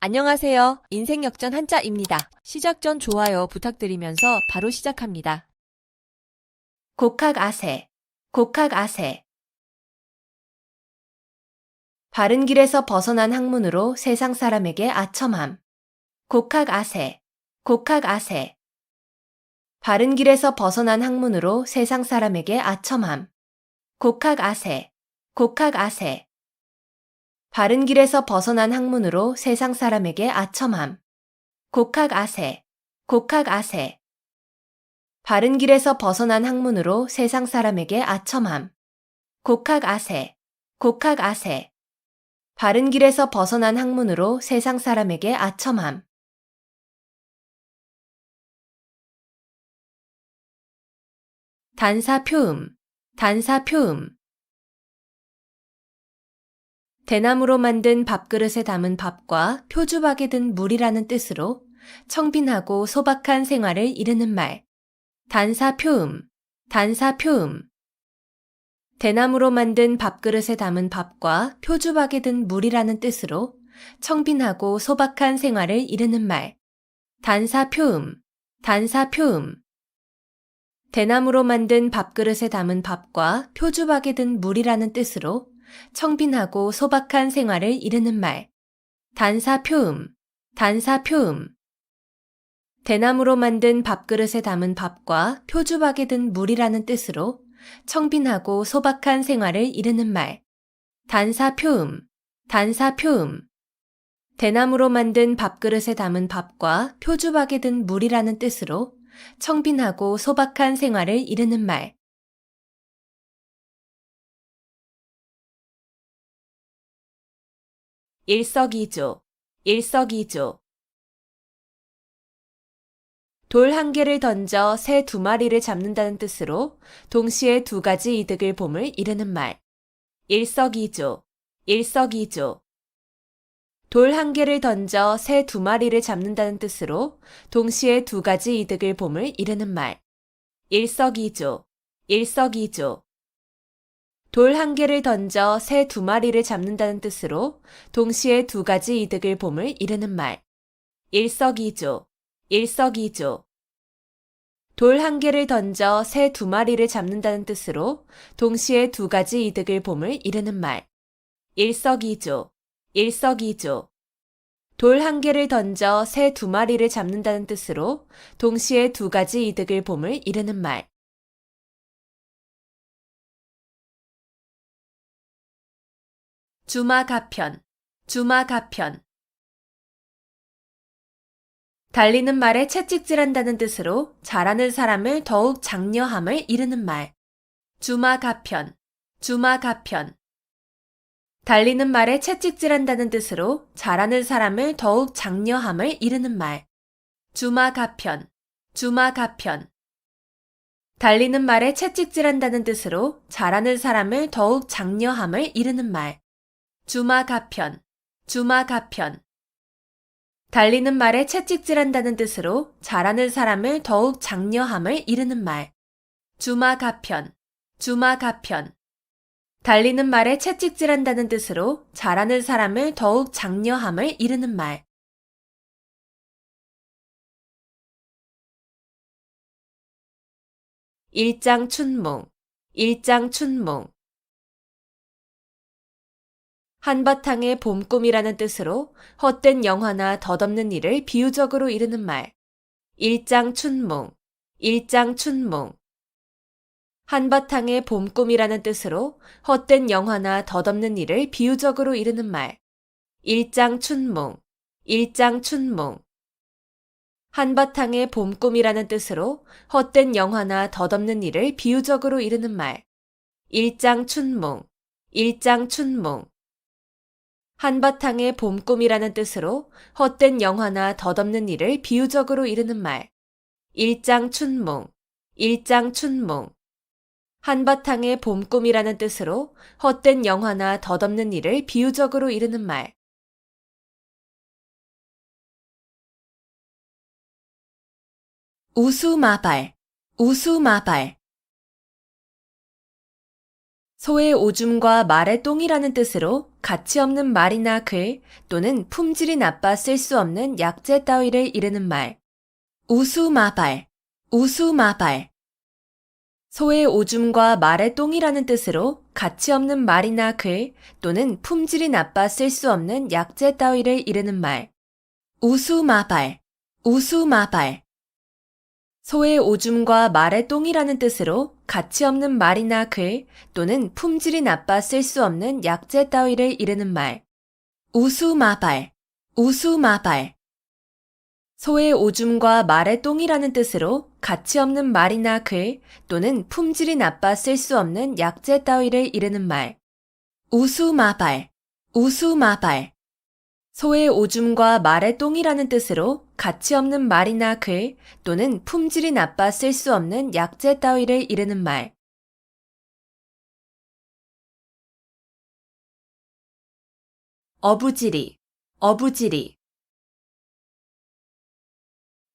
안녕하세요. 인생역전 한자입니다. 시작 전 좋아요 부탁드리면서 바로 시작합니다. 곡학아세, 곡학아세. 바른 길에서 벗어난 학문으로 세상 사람에게 아첨함. 곡학아세, 곡학아세. 바른 길에서 벗어난 학문으로 세상 사람에게 아첨함. 곡학아세, 곡학아세. 바른 길에서 벗어난 학문으로 세상 사람에게 아첨함. 곡학아세, 곡학아세. 바른 길에서 벗어난 학문으로 세상 사람에게 아첨함. 곡학아세, 곡학아세. 바른 길에서 벗어난 학문으로 세상 사람에게 아첨함. 단사표음, 단사표음. 대나무로 만든 밥그릇에 담은 밥과 표주박에 든 물이라는 뜻으로 청빈하고 소박한 생활을 이르는 말. 단사표음, 단사표음. 대나무로 만든 밥그릇에 담은 밥과 표주박에 든 물이라는 뜻으로 청빈하고 소박한 생활을 이르는 말. 단사표음, 단사표음. 대나무로 만든 밥그릇에 담은 밥과 표주박에 든 물이라는 뜻으로 청빈하고 소박한 생활을 이르는 말. 단사표음, 단사표음. 대나무로 만든 밥그릇에 담은 밥과 표주박에 든 물이라는 뜻으로 청빈하고 소박한 생활을 이르는 말. 단사표음, 단사표음. 대나무로 만든 밥그릇에 담은 밥과 표주박에 든 물이라는 뜻으로 청빈하고 소박한 생활을 이르는 말. 일석이조, 일석이조. 돌 한 개를 던져 새 두 마리를 잡는다는 뜻으로 동시에 두 가지 이득을 봄을 이르는 말. 일석이조, 일석이조. 돌 한 개를 던져 새 두 마리를 잡는다는 뜻으로 동시에 두 가지 이득을 봄을 이르는 말. 일석이조, 일석이조. 돌 한 개를 던져 새 두 마리를 잡는다는 뜻으로 동시에 두 가지 이득을 봄을 이르는 말. 일석이조, 일석이조. 돌 한 개를 던져 새 두 마리를 잡는다는 뜻으로 동시에 두 가지 이득을 봄을 이르는 말. 일석이조, 일석이조. 돌 한 개를 던져 새 두 마리를 잡는다는 뜻으로 동시에 두 가지 이득을 봄을 이르는 말. 주마가편, 주마가편. 달리는 말에 채찍질한다는 뜻으로 잘하는 사람을 더욱 장려함을 이르는 말. 주마가편, 주마가편. 달리는 말에 채찍질한다는 뜻으로 잘하는 사람을 더욱 장려함을 이르는 말. 주마가편, 주마가편. 달리는 말에 채찍질한다는 뜻으로 잘하는 사람을 더욱 장려함을 이르는 말. 주마가편, 주마가편. 달리는 말에 채찍질한다는 뜻으로 잘하는 사람을 더욱 장려함을 이르는 말. 주마가편, 주마가편. 달리는 말에 채찍질한다는 뜻으로 잘하는 사람을 더욱 장려함을 이르는 말. 일장춘몽, 일장춘몽. 한바탕의 봄꿈이라는 뜻으로 헛된 영화나 덧없는 일을 비유적으로 이르는 말. 일장춘몽, 일장춘몽. 한바탕의 봄꿈이라는 뜻으로 헛된 영화나 덧없는 일을 비유적으로 이르는 말. 일장춘몽, 일장춘몽. 한바탕의 봄꿈이라는 뜻으로 헛된 영화나 덧없는 일을 비유적으로 이르는 말. 일장춘몽, 일장춘몽. 한바탕의 봄꿈이라는 뜻으로 헛된 영화나 덧없는 일을 비유적으로 이르는 말. 일장춘몽, 일장춘몽. 한바탕의 봄꿈이라는 뜻으로 헛된 영화나 덧없는 일을 비유적으로 이르는 말. 우수마발, 우수마발. 소의 오줌과 말의 똥이라는 뜻으로 가치 없는 말이나 글 또는 품질이 나빠 쓸 수 없는 약재 따위를 이르는 말. 우수마발, 우수마발. 소의 오줌과 말의 똥이라는 뜻으로 가치 없는 말이나 글 또는 품질이 나빠 쓸 수 없는 약재 따위를 이르는 말. 우수마발, 우수마발. 소의 오줌과 말의 똥이라는 뜻으로 가치 없는 말이나 글 또는 품질이 나빠 쓸 수 없는 약재 따위를 이르는 말. 우수마발, 우수마발. 소의 오줌과 말의 똥이라는 뜻으로 가치 없는 말이나 글 또는 품질이 나빠 쓸 수 없는 약재 따위를 이르는 말. 우수마발, 우수마발. 소의 오줌과 말의 똥이라는 뜻으로 가치 없는 말이나 글 또는 품질이 나빠 쓸 수 없는 약재 따위를 이르는 말. 어부지리, 어부지리.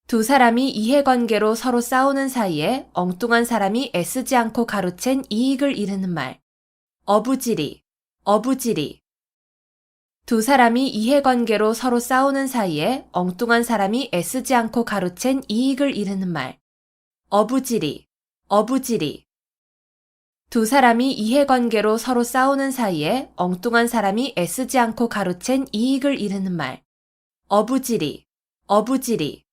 두 사람이 이해관계로 서로 싸우는 사이에 엉뚱한 사람이 애쓰지 않고 가로챈 이익을 이르는 말. 어부지리, 어부지리. 두 사람이 이해관계로 서로 싸우는 사이에 엉뚱한 사람이 애쓰지 않고 가로챈 이익을 이르는 말. 어부지리, 어부지리. 두 사람이 이해관계로 서로 싸우는 사이에 엉뚱한 사람이 애쓰지 않고 가로챈 이익을 이르는 말. 어부지리, 어부지리.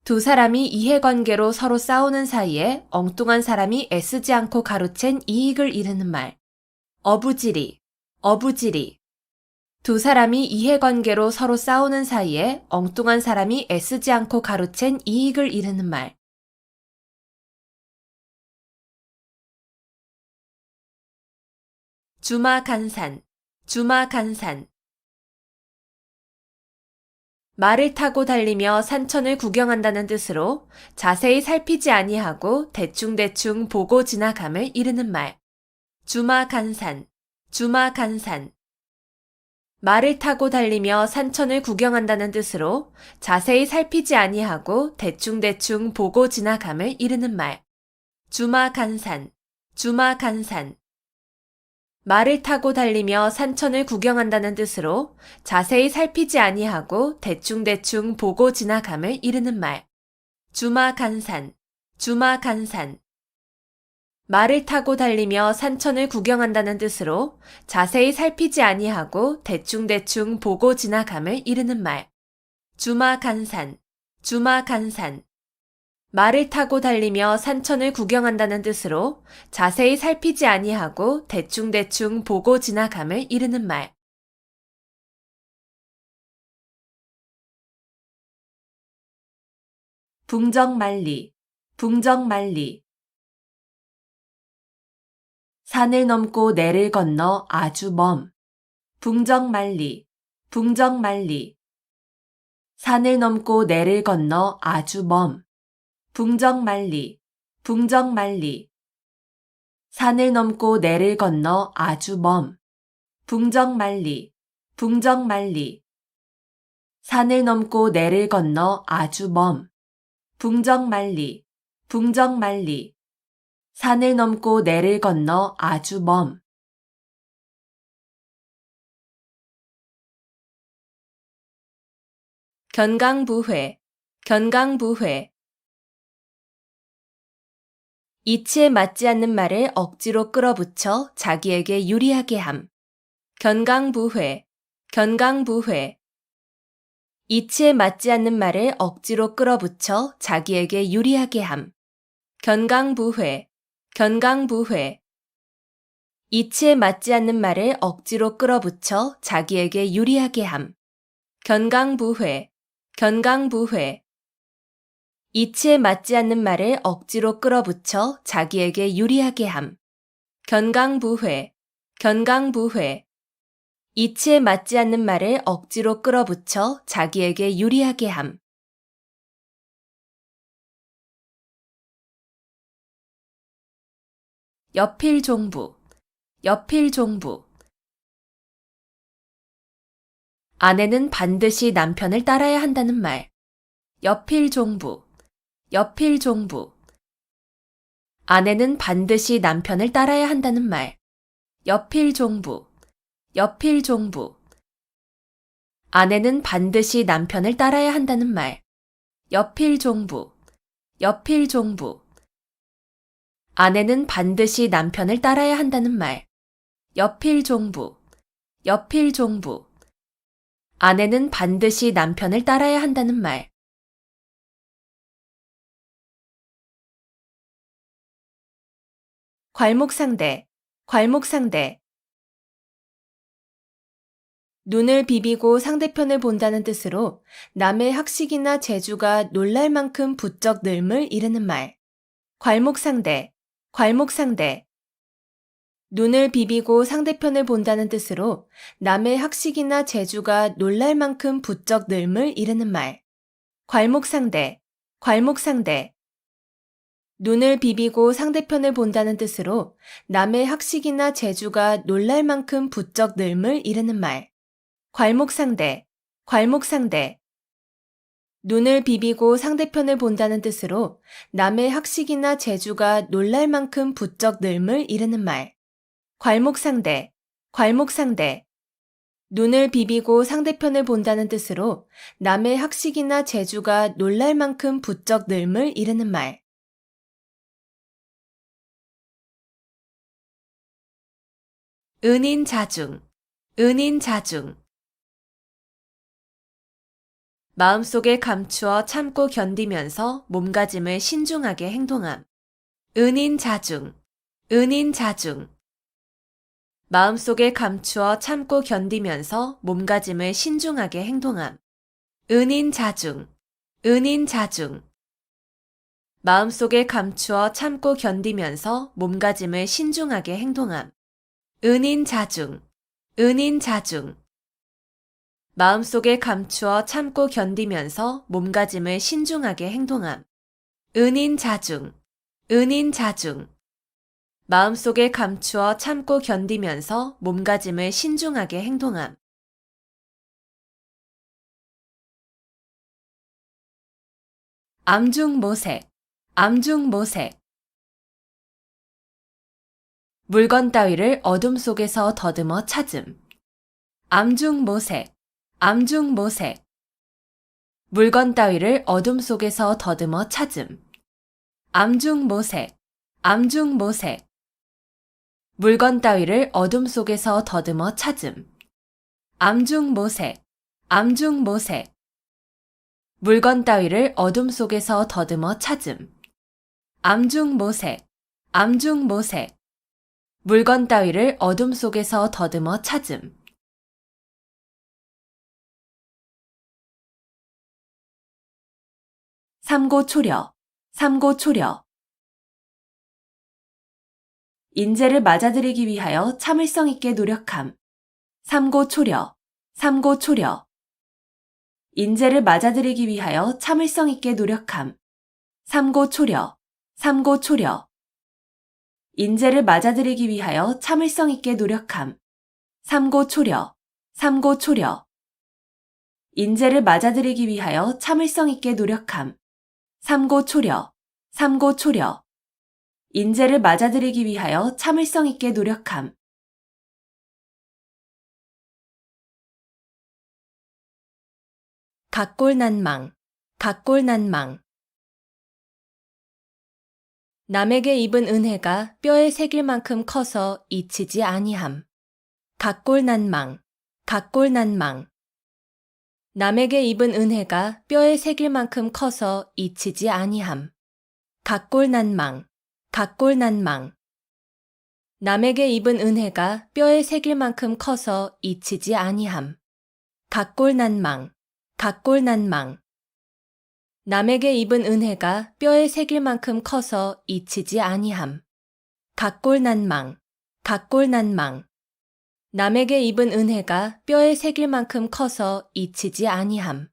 두 사람이 이해관계로 서로 싸우는 사이에 엉뚱한 사람이 애쓰지 않고 가로챈 이익을 이르는 말. 어부지리, 어부지리. 두 사람이 이해관계로 서로 싸우는 사이에 엉뚱한 사람이 애쓰지 않고 가로챈 이익을 이르는 말. 주마간산, 주마간산. 말을 타고 달리며 산천을 구경한다는 뜻으로 자세히 살피지 아니하고 대충대충 보고 지나감을 이르는 말. 주마간산, 주마간산. 말을 타고 달리며 산천을 구경한다는 뜻으로 자세히 살피지 아니하고 대충대충 보고 지나감을 이르는 말. 주마간산, 주마간산. 말을 타고 달리며 산천을 구경한다는 뜻으로 자세히 살피지 아니하고 대충대충 보고 지나감을 이르는 말. 주마간산, 주마간산. 말을 타고 달리며 산천을 구경한다는 뜻으로 자세히 살피지 아니하고 대충대충 보고 지나감을 이르는 말. 주마간산, 주마간산. 말을 타고 달리며 산천을 구경한다는 뜻으로 자세히 살피지 아니하고 대충대충 보고 지나감을 이르는 말. 붕정만리, 붕정만리. 산을 넘고 내를 건너 아주 먼. 붕정만리, 붕정만리. 산을 넘고 내를 건너 아주 먼. 붕정만리, 붕정만리. 산을 넘고 내를 건너 아주 먼. 붕정만리, 붕정만리. 산을 넘고 내를 건너 아주 먼. 붕정만리, 붕정만리. 산을 넘고 내를 건너 아주 먼. 견강부회, 견강부회. 이치에 맞지 않는 말을 억지로 끌어붙여 자기에게 유리하게 함. 견강부회, 견강부회. 이치에 맞지 않는 말을 억지로 끌어붙여 자기에게 유리하게 함. 견강부회, 견강부회. 이치에 맞지 않는 말을 억지로 끌어붙여 자기에게 유리하게 함. 견강부회, 견강부회. 이치에 맞지 않는 말을 억지로 끌어붙여 자기에게 유리하게 함. 견강부회, 견강부회. 이치에 맞지 않는 말을 억지로 끌어붙여 자기에게 유리하게 함. 여필종부, 여필종부. 아내는 반드시 남편을 따라야 한다는 말. 여필종부, 여필종부. 아내는 반드시 남편을 따라야 한다는 말. 여필종부, 여필종부. 아내는 반드시 남편을 따라야 한다는 말. 여필종부, 여필종부. 아내는 반드시 남편을 따라야 한다는 말. 여필종부, 여필종부. 아내는 반드시 남편을 따라야 한다는 말. 괄목상대, 괄목상대. 눈을 비비고 상대편을 본다는 뜻으로 남의 학식이나 재주가 놀랄 만큼 부쩍 늘음을 이르는 말. 괄목상대, 괄목상대. 눈을 비비고 상대편을 본다는 뜻으로 남의 학식이나 재주가 놀랄 만큼 부쩍 늘음을 이르는 말. 괄목상대, 괄목상대. 눈을 비비고 상대편을 본다는 뜻으로 남의 학식이나 재주가 놀랄 만큼 부쩍 늘음을 이르는 말. 괄목상대, 괄목상대. 눈을 비비고 상대편을 본다는 뜻으로 남의 학식이나 재주가 놀랄 만큼 부쩍 늘음을 이르는 말. 괄목상대, 괄목상대. 눈을 비비고 상대편을 본다는 뜻으로 남의 학식이나 재주가 놀랄 만큼 부쩍 늘음을 이르는 말. 은인자중, 은인자중. 마음속에 감추어 참고 견디면서 몸가짐을 신중하게 행동함. 은인자중, 은인자중. 마음속에 감추어 참고 견디면서 몸가짐을 신중하게 행동함. 은인자중, 은인자중. 마음속에 감추어 참고 견디면서 몸가짐을 신중하게 행동함. 은인자중, 은인자중. 마음속에 감추어 참고 견디면서 몸가짐을 신중하게 행동함. 은인자중, 은인자중. 마음속에 감추어 참고 견디면서 몸가짐을 신중하게 행동함. 암중모색, 암중모색. 물건 따위를 어둠 속에서 더듬어 찾음. 암중모색, 암중모색. 물건 따위를 어둠 속에서 더듬어 찾음. 암중모색, 암중모색. 물건 따위를 어둠 속에서 더듬어 찾음. 암중모색, 암중모색. 물건 따위를 어둠 속에서 더듬어 찾음. 암중모색, 암중모색. 물건 따위를 어둠 속에서 더듬어 찾음. 삼고초려, 삼고초려. 인재를 맞아들이기 위하여 참을성 있게 노력함. 삼고초려, 삼고초려. 인재를 맞아들이기 위하여 참을성 있게 노력함. 삼고초려, 삼고초려. 인재를 맞아들이기 위하여 참을성 있게 노력함. 삼고초려, 삼고초려. 인재를 맞아들이기 위하여 참을성 있게 노력함. 삼고초려, 삼고초려. 인재를 맞아들이기 위하여 참을성 있게 노력함. 각골난망, 각골난망. 남에게 입은 은혜가 뼈에 새길 만큼 커서 잊히지 아니함. 각골난망, 각골난망. 남에게 입은 은혜가 뼈에 새길 만큼 커서 잊히지 아니함. 각골난망, 각골난망. 남에게 입은 은혜가 뼈에 새길 만큼 커서 잊히지 아니함. 각골난망, 각골난망. 남에게 입은 은혜가 뼈에 새길 만큼 커서 잊히지 아니함. 각골난망, 각골난망. 남에게 입은 은혜가 뼈에 새길 만큼 커서 잊히지 아니함.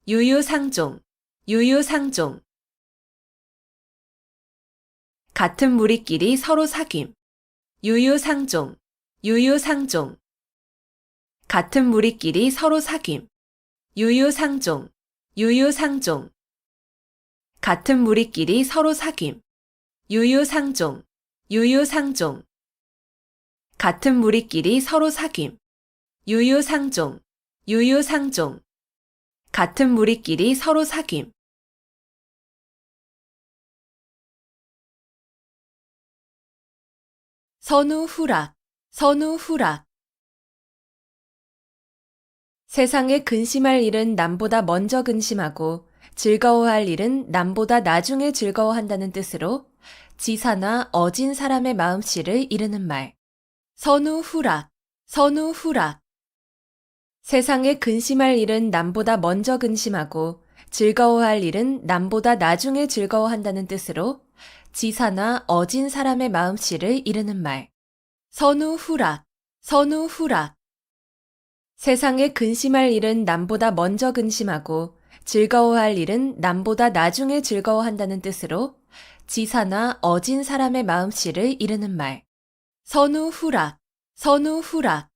유유상종, 유유상종. 같은 무리끼리 서로 사귐. 유유상종, 유유상종. 같은 무리끼리 서로 사귐. 유유상종, 유유상종. 같은 무리끼리 서로 사귐. 유유상종, 유유상종. 같은 무리끼리 서로 사귐. 유유상종, 유유상종. 같은 무리끼리 서로 사귐. 선우후락, 선우후락. 세상에 근심할 일은 남보다 먼저 근심하고 즐거워할 일은 남보다 나중에 즐거워한다는 뜻으로 지사나 어진 사람의 마음씨를 이르는 말. 선우후락, 선우후락. 세상에 근심할 일은 남보다 먼저 근심하고 즐거워할 일은 남보다 나중에 즐거워한다는 뜻으로 지사나 어진 사람의 마음씨를 이르는 말. 선우후락, 선우후락. 세상에 근심할 일은 남보다 먼저 근심하고 즐거워할 일은 남보다 나중에 즐거워한다는 뜻으로 지사나 어진 사람의 마음씨를 이르는 말. 선우후락, 선우후락.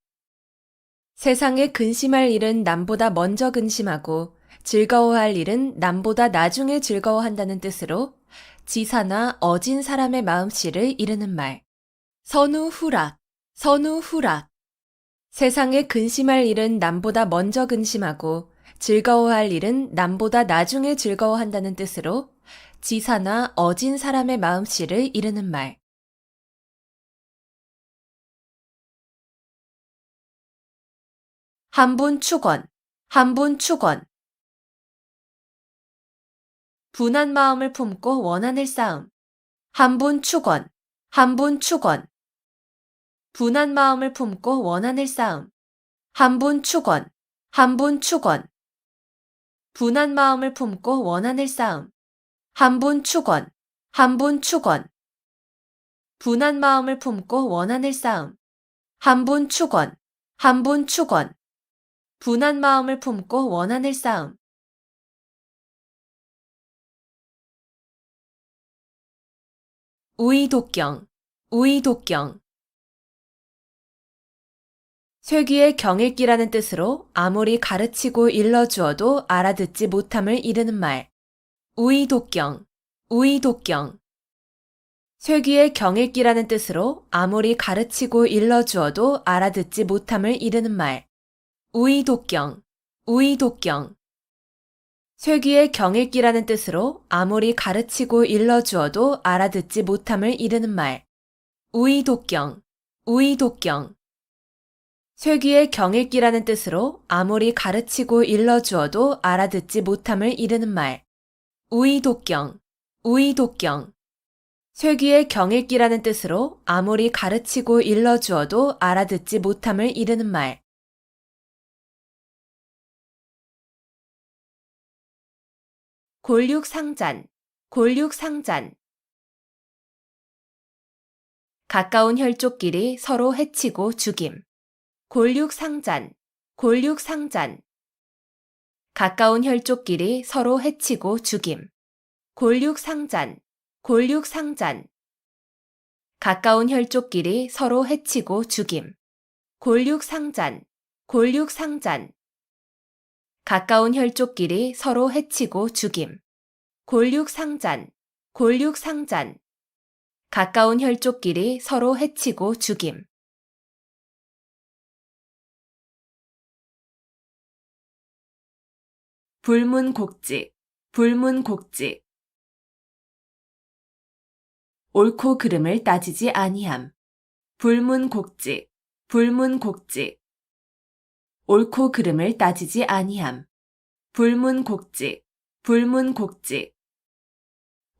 세상에 근심할 일은 남보다 먼저 근심하고 즐거워할 일은 남보다 나중에 즐거워한다는 뜻으로 지사나 어진 사람의 마음씨를 이르는 말. 선우후락, 선우후락. 세상에 근심할 일은 남보다 먼저 근심하고 즐거워할 일은 남보다 나중에 즐거워한다는 뜻으로 지사나 어진 사람의 마음씨를 이르는 말. 한분 축원, 한분 축원. 분한 마음을 품고 원한을 쌓음. 한분 축원, 한분 축원. 분한 마음을 품고 원한을 쌓음. 한분 축원, 한분 축원. 분한 마음을 품고 원한을 쌓음. 한분 축원, 한분 축원. 분한 마음을 품고 원한을 쌓음. 한분 축원, 한분 축원. 분한 마음을 품고 원한을 쌓음. 우이독경, 우이독경. 쇠귀의 경읽기라는 뜻으로 아무리 가르치고 일러주어도 알아듣지 못함을 이르는 말. 우이독경, 우이독경. 쇠귀의 경읽기라는 뜻으로 아무리 가르치고 일러주어도 알아듣지 못함을 이르는 말. 우이독경, 우이독경. 쇠귀의 경읽기라는 뜻으로 아무리 가르치고 일러주어도 알아듣지 못함을 이르는 말. 우이독경, 우이독경. 쇠귀의 경읽기라는 뜻으로 아무리 가르치고 일러주어도 알아듣지 못함을 이르는 말. 우이독경, 우이독경. 쇠귀의 경읽기라는 뜻으로 아무리 가르치고 일러주어도 알아듣지 못함을 이르는 말. 골육상잔, 골육상잔. 가까운 혈족끼리 서로 해치고 죽임. 골육상잔, 골육상잔. 가까운 혈족끼리 서로 해치고 죽임. 골육상잔, 골육상잔. 가까운 혈족끼리 서로 해치고 죽임. 골육상잔, 골육상잔. 가까운 혈족끼리 서로 해치고 죽임. 골육상잔, 골육상잔. 가까운 혈족끼리 서로 해치고 죽임. 불문곡지, 불문곡지. 옳고 그름을 따지지 아니함. 불문곡지, 불문곡지. 옳고 그름을 따지지 아니함. 불문곡지, 불문곡지.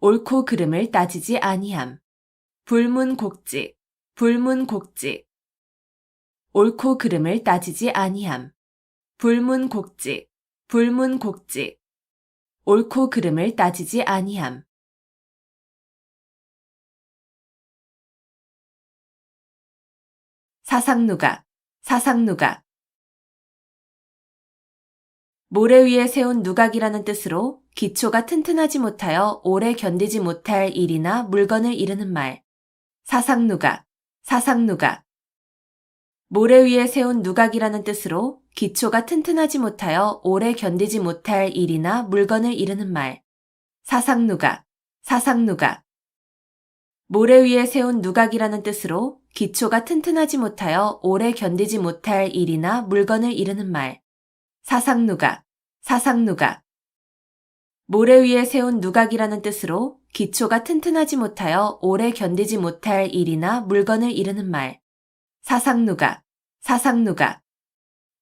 옳고 그름을 따지지 아니함. 불문곡지, 불문곡지. 옳고 그름을 따지지 아니함. 불문곡지, 불문곡지. 옳고 그름을 따지지 아니함. 사상누각, 사상누각. 모래 위에 세운 누각이라는 뜻으로 기초가 튼튼하지 못하여 오래 견디지 못할 일이나 물건을 이르는 말. 사상누각, 사상누각. 모래 위에 세운 누각이라는 뜻으로 기초가 튼튼하지 못하여 오래 견디지 못할 일이나 물건을 이르는 말. 사상누각, 사상누각. 모래 위에 세운 누각이라는 뜻으로 기초가 튼튼하지 못하여 오래 견디지 못할 일이나 물건을 이르는 말. 사상누각, 사상누각. 모래 위에 세운 누각이라는 뜻으로 기초가 튼튼하지 못하여 오래 견디지 못할 일이나 물건을 이르는 말. 사상누각, 사상누각.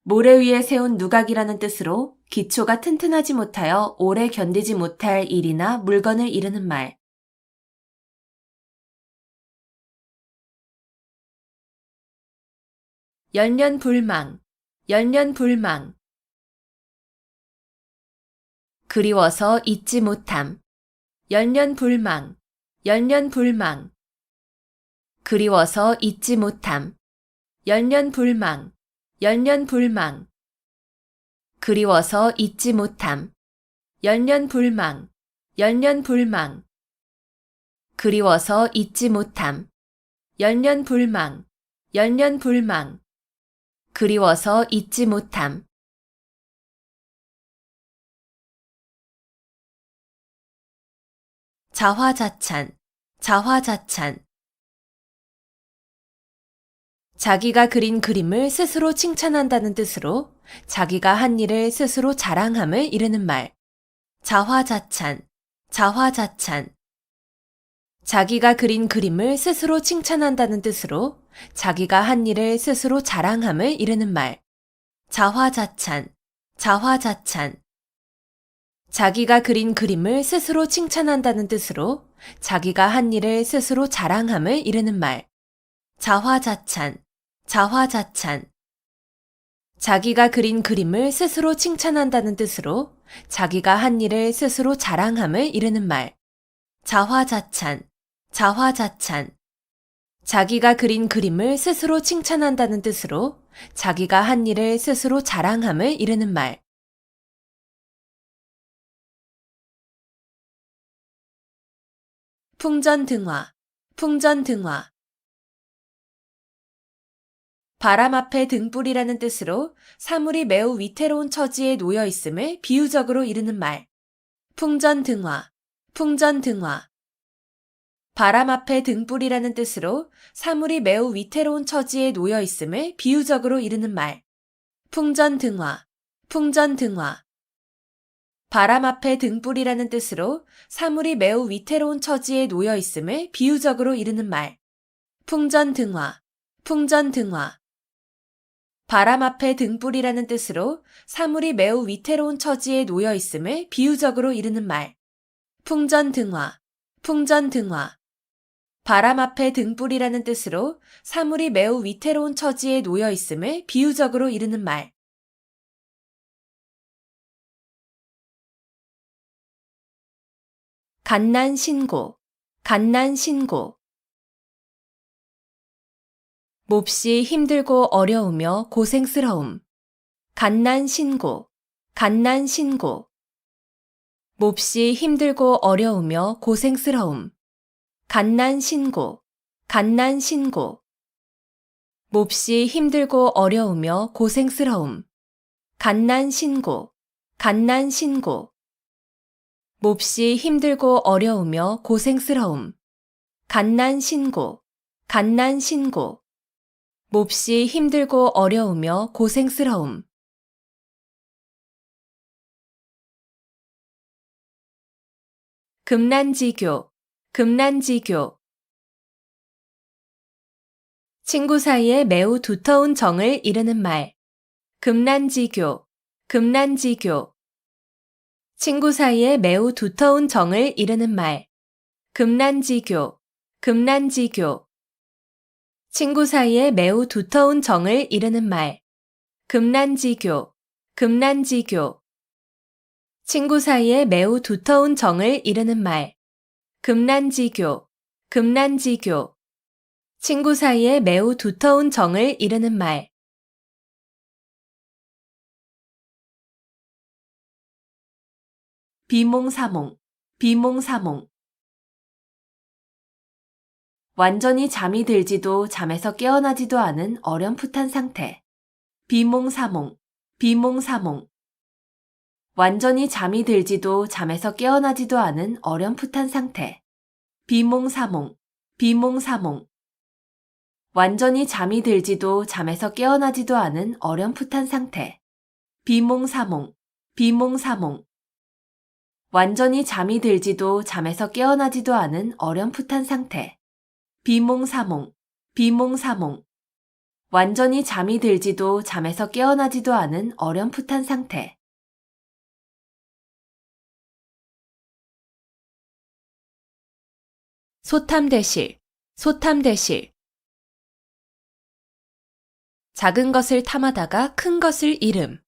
모래 위에 세운 누각이라는 뜻으로 기초가 튼튼하지 못하여 오래 견디지 못할 일이나 물건을 이르는 말. 열년불망, 열년불망. 그리워서 잊지 못함. 열년불망, 열년불망. 그리워서 잊지 못함. 열년불망, 열년불망. 그리워서 잊지 못함. 열년불망, 열년불망. 그리워서 잊지 못함. 열년불망, 열년불망. 그리워서 잊지 못함. 자화자찬, 자화자찬. 자기가 그린 그림을 스스로 칭찬한다는 뜻으로 자기가 한 일을 스스로 자랑함을 이르는 말. 자화자찬, 자화자찬. 자기가 그린 그림을 스스로 칭찬한다는 뜻으로 자기가 한 일을 스스로 자랑함을 이르는 말. 자화자찬, 자화자찬. 자기가 그린 그림을 스스로 칭찬한다는 뜻으로 자기가 한 일을 스스로 자랑함을 이르는 말. 자화자찬, 자화자찬. 자기가 그린 그림을 스스로 칭찬한다는 뜻으로 자기가 한 일을 스스로 자랑함을 이르는 말. 자화자찬, 자화자찬. 자기가 그린 그림을 스스로 칭찬한다는 뜻으로 자기가 한 일을 스스로 자랑함을 이르는 말. 풍전등화, 풍전등화. 바람 앞에 등불이라는 뜻으로 사물이 매우 위태로운 처지에 놓여 있음을 비유적으로 이르는 말. 풍전등화, 풍전등화. 바람 앞에 등불이라는 뜻으로 사물이 매우 위태로운 처지에 놓여 있음을 비유적으로 이르는 말. 풍전등화, 풍전등화. 바람 앞에 등불이라는 뜻으로 사물이 매우 위태로운 처지에 놓여 있음을 비유적으로 이르는 말. 풍전등화, 풍전등화. 바람 앞에 등불이라는 뜻으로 사물이 매우 위태로운 처지에 놓여 있음을 비유적으로 이르는 말. 풍전등화, 풍전등화. 바람 앞에 등불이라는 뜻으로 사물이 매우 위태로운 처지에 놓여 있음을 비유적으로 이르는 말. 갓난신고, 갓난신고. 몹시 힘들고 어려우며 고생스러움. 갓난신고, 갓난신고. 몹시 힘들고 어려우며 고생스러움. 갓난신고, 갓난신고. 몹시 힘들고 어려우며 고생스러움. 갓난신고, 갓난신고. 몹시 힘들고 어려우며 고생스러움. 갓난신고, 갓난신고. 몹시 힘들고 어려우며 고생스러움. 금난지교, 금난지교. 친구 사이에 매우 두터운 정을 이르는 말. 금난지교, 금난지교. 친구 사이에 매우 두터운 정을 이르는 말. 금난지교, 금난지교. 친구 사이에 매우 두터운 정을 이르는 말. 금난지교, 금난지교. 친구 사이에 매우 두터운 정을 이르는 말. 금난지교, 금난지교. 친구 사이에 매우 두터운 정을 이르는 말. 비몽사몽, 비몽사몽. 완전히 잠이 들지도 잠에서 깨어나지도 않은 어렴풋한 상태. 비몽사몽, 비몽사몽. 완전히 잠이 들지도 잠에서 깨어나지도 않은 어렴풋한 상태. 비몽사몽, 비몽사몽. 완전히 잠이 들지도 잠에서 깨어나지도 않은 어렴풋한 상태. 비몽사몽, 비몽사몽. 완전히 잠이 들지도 잠에서 깨어나지도 않은 어렴풋한 상태. 비몽사몽, 비몽사몽. 완전히 잠이 들지도 잠에서 깨어나지도 않은 어렴풋한 상태. 소탐대실, 소탐대실. 작은 것을 탐하다가 큰 것을 잃음.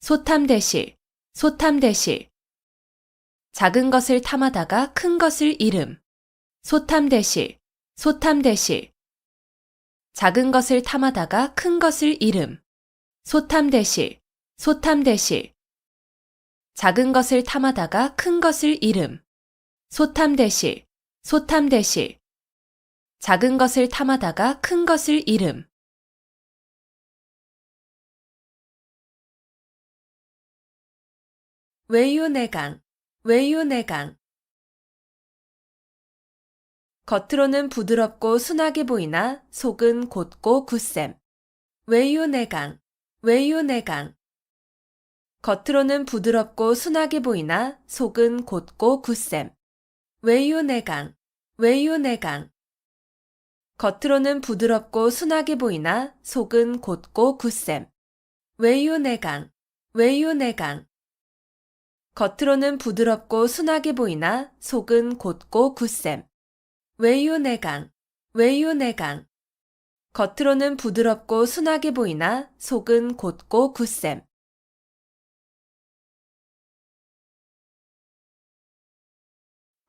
소탐대실, 소탐대실. 작은 것을 탐하다가 큰 것을 잃음. 소탐대실, 소탐대실. 작은 것을 탐하다가 큰 것을 잃음. 소탐대실, 소탐대실. 작은 것을 탐하다가 큰 것을 잃음. 소탐대실, 소탐대실. 작은 것을 탐하다가 큰 것을 잃음. 외유내강, 외유내강. 겉으로는 부드럽고 순하게 보이나 속은 곧고 굳셈. 외유내강, 외유내강. 겉으로는 부드럽고 순하게 보이나 속은 곧고 굳셈. 외유내강, 외유내강. 겉으로는 부드럽고 순하게 보이나 속은 곧고 굳셈. 외유내강, 외유내강. 겉으로는 부드럽고 순하게 보이나 속은 곧고 굳셈. 외유내강, 외유내강. 겉으로는 부드럽고 순하게 보이나 속은 곧고 굳셈.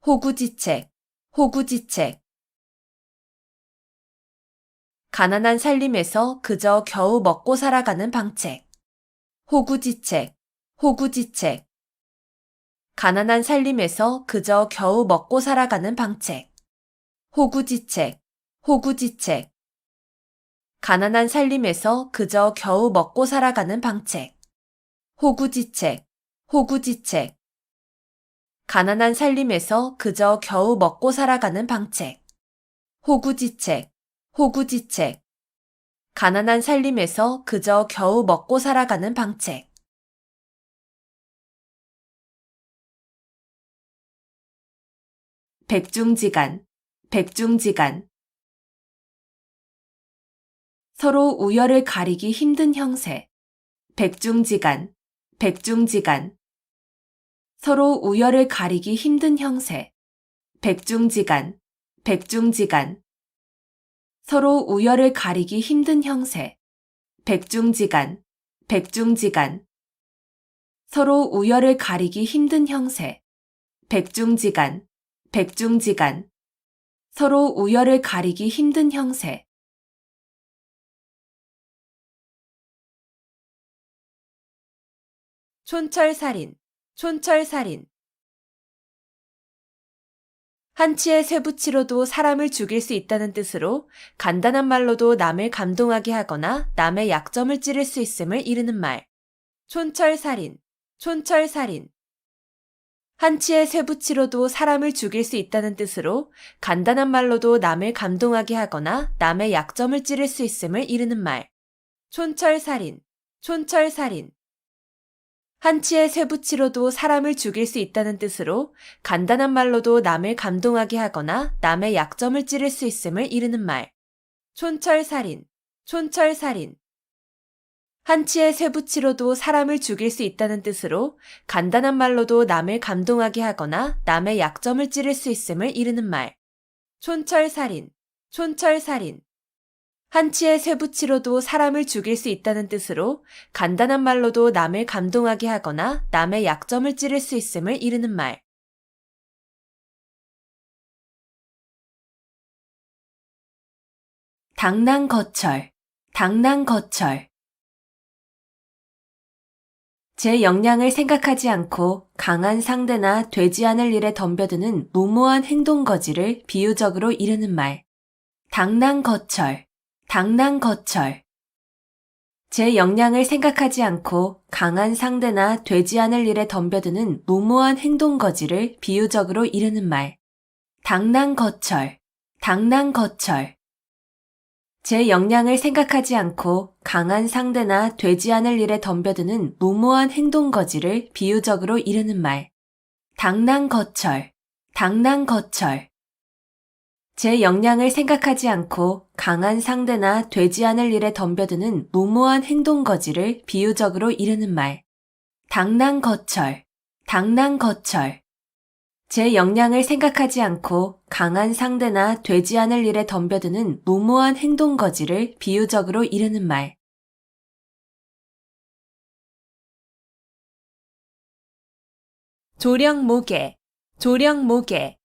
호구지책, 호구지책. 가난한 살림에서 그저 겨우 먹고 살아가는 방책. 호구지책, 호구지책. 가난한 살림에서 그저 겨우 먹고 살아가는 방책. 호구지책, 호구지책. 가난한 살림에서 그저 겨우 먹고 살아가는 방책. 호구지책, 호구지책. 가난한 살림에서 그저 겨우 먹고 살아가는 방책. 호구지책, 호구지책. 가난한 살림에서 그저 겨우 먹고 살아가는 방책. 백중지간, 백중지간. 서로 우열을 가리기 힘든 형세. 백중지간, 백중지간. 서로 우열을 가리기 힘든 형세. 백중지간, 백중지간. 서로 우열을 가리기 힘든 형세. 백중지간, 백중지간. 서로 우열을 가리기 힘든 형세. 백중지간, 백중지간. 서로 우열을 가리기 힘든 형세. 촌철살인, 촌철살인. 한치의 쇠붙이로도 사람을 죽일 수 있다는 뜻으로 간단한 말로도 남을 감동하게 하거나 남의 약점을 찌를 수 있음을 이르는 말. 촌철살인, 촌철살인. 한치의 쇠붙이로도 사람을 죽일 수 있다는 뜻으로 간단한 말로도 남을 감동하게 하거나 남의 약점을 찌를 수 있음을 이르는 말. 촌철살인, 촌철살인. 한치의 쇠붙이로도 사람을 죽일 수 있다는 뜻으로 간단한 말로도 남을 감동하게 하거나 남의 약점을 찌를 수 있음을 이르는 말. 촌철살인, 촌철살인. 한치의 쇠붙이로도 사람을 죽일 수 있다는 뜻으로 간단한 말로도 남을 감동하게 하거나 남의 약점을 찌를 수 있음을 이르는 말. 촌철살인, 촌철살인. 한치의 쇠붙이로도 사람을 죽일 수 있다는 뜻으로 간단한 말로도 남을 감동하게 하거나 남의 약점을 찌를 수 있음을 이르는 말. 당랑거철, 당랑거철. 제 역량을 생각하지 않고 강한 상대나 되지 않을 일에 덤벼드는 무모한 행동거지를 비유적으로 이르는 말. 당랑거철, 당랑거철. 제 역량을 생각하지 않고 강한 상대나 되지 않을 일에 덤벼드는 무모한 행동거지를 비유적으로 이르는 말. 당랑거철, 당랑거철. 제 역량을 생각하지 않고 강한 상대나 되지 않을 일에 덤벼드는 무모한 행동거지를 비유적으로 이르는 말. 당랑거철, 당랑거철. 제 역량을 생각하지 않고 강한 상대나 되지 않을 일에 덤벼드는 무모한 행동거지를 비유적으로 이르는 말. 당랑거철, 당랑거철. 제 역량을 생각하지 않고 강한 상대나 되지 않을 일에 덤벼드는 무모한 행동거지를 비유적으로 이르는 말. 조령모개, 조령모개.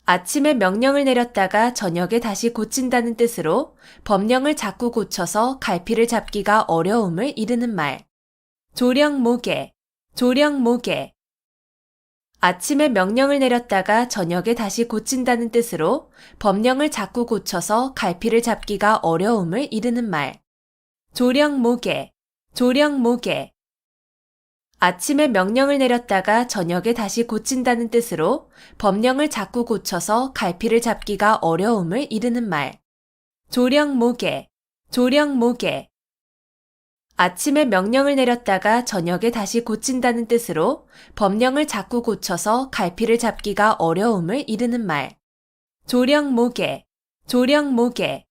아침에 명령을 내렸다가 저녁에 다시 고친다는 뜻으로 법령을 자꾸 고쳐서 갈피를 잡기가 어려움을 이르는 말. 조령모개, 조령모개. 아침에 명령을 내렸다가 저녁에 다시 고친다는 뜻으로 법령을 자꾸 고쳐서 갈피를 잡기가 어려움을 이르는 말. 조령모개, 조령모개. 아침에 명령을 내렸다가 저녁에 다시 고친다는 뜻으로 법령을 자꾸 고쳐서 갈피를 잡기가 어려움을 이르는 말. 조령모개, 조령모개. 아침에 명령을 내렸다가 저녁에 다시 고친다는 뜻으로 법령을 자꾸 고쳐서 갈피를 잡기가 어려움을 이르는 말. 조령모개, 조령모개.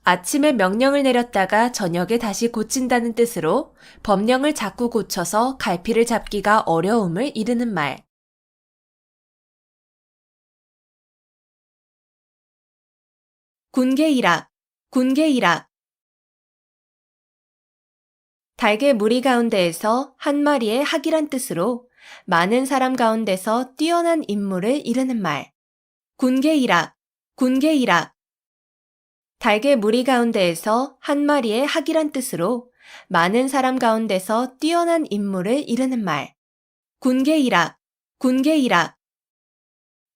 아침에 명령을 내렸다가 저녁에 다시 고친다는 뜻으로 법령을 자꾸 고쳐서 갈피를 잡기가 어려움을 이르는 말. 군계일학, 군계일학. 달개 무리 가운데에서 한 마리의 학이란 뜻으로 많은 사람 가운데서 뛰어난 인물을 이르는 말. 군계일학, 군계일학. 달개 무리 가운데에서 한 마리의 학이란 뜻으로 많은 사람 가운데서 뛰어난 인물을 이르는 말. 군계일학, 군계일학.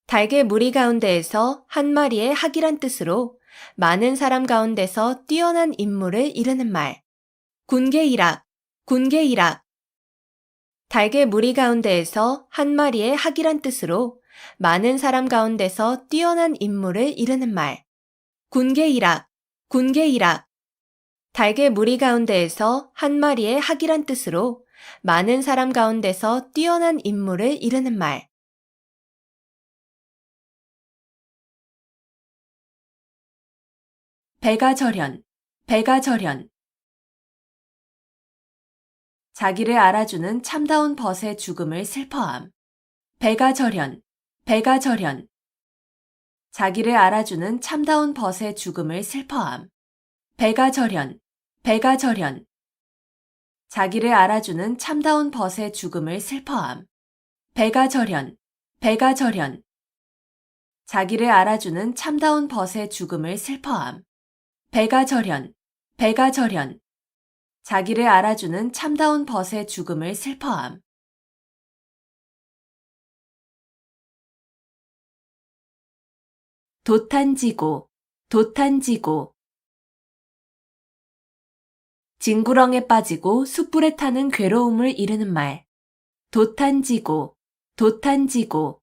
달개 무리 가운데에서 한 마리의 학이란 뜻으로 많은 사람 가운데서 뛰어난 인물을 이르는 말. 군계일학, 군계일학. 달개 무리 가운데에서 한 마리의 학이란 뜻으로 많은 사람 가운데서 뛰어난 인물을 이르는 말. 군계일학, 군계일학. 달개 무리 가운데에서 한 마리의 학이란 뜻으로 많은 사람 가운데서 뛰어난 인물을 이르는 말. 배가절연, 배가절연. 자기를 알아주는 참다운 벗의 죽음을 슬퍼함. 배가절연, 배가절연. 자기를 알아주는 참다운 벗의 죽음을 슬퍼함. 배가절연, 배가절연. 자기를 알아주는 참다운 벗의 죽음을 슬퍼함. 배가절연, 배가절연. 자기를 알아주는 참다운 벗의 죽음을 슬퍼함. 배가절연, 배가절연. 자기를 알아주는 참다운 벗의 죽음을 슬퍼함. 도탄지고, 도탄지고. 징구렁에 빠지고 숯불에 타는 괴로움을 이르는 말. 도탄지고, 도탄지고.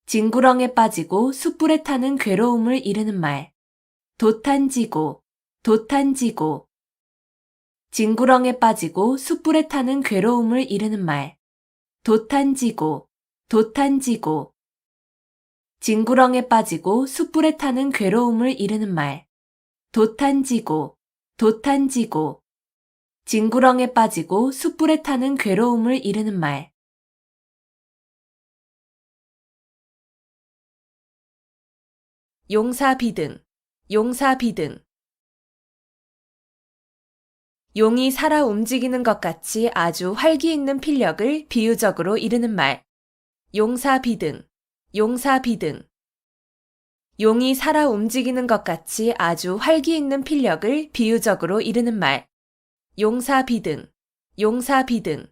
징구렁에 빠지고 숯불에 타는 괴로움을 이르는 말. 도탄지고, 도탄지고. 징구렁에 빠지고 숯불에 타는 괴로움을 이르는 말. 도탄지고, 도탄지고. 징구렁에 빠지고 숯불에 타는 괴로움을 이르는 말. 도탄지고, 도탄지고. 징구렁에 빠지고 숯불에 타는 괴로움을 이르는 말. 용사비등, 용사비등. 용이 살아 움직이는 것 같이 아주 활기 있는 필력을 비유적으로 이르는 말. 용사비등, 용사비등. 용이 살아 움직이는 것 같이 아주 활기 있는 필력을 비유적으로 이르는 말. 용사비등, 용사비등.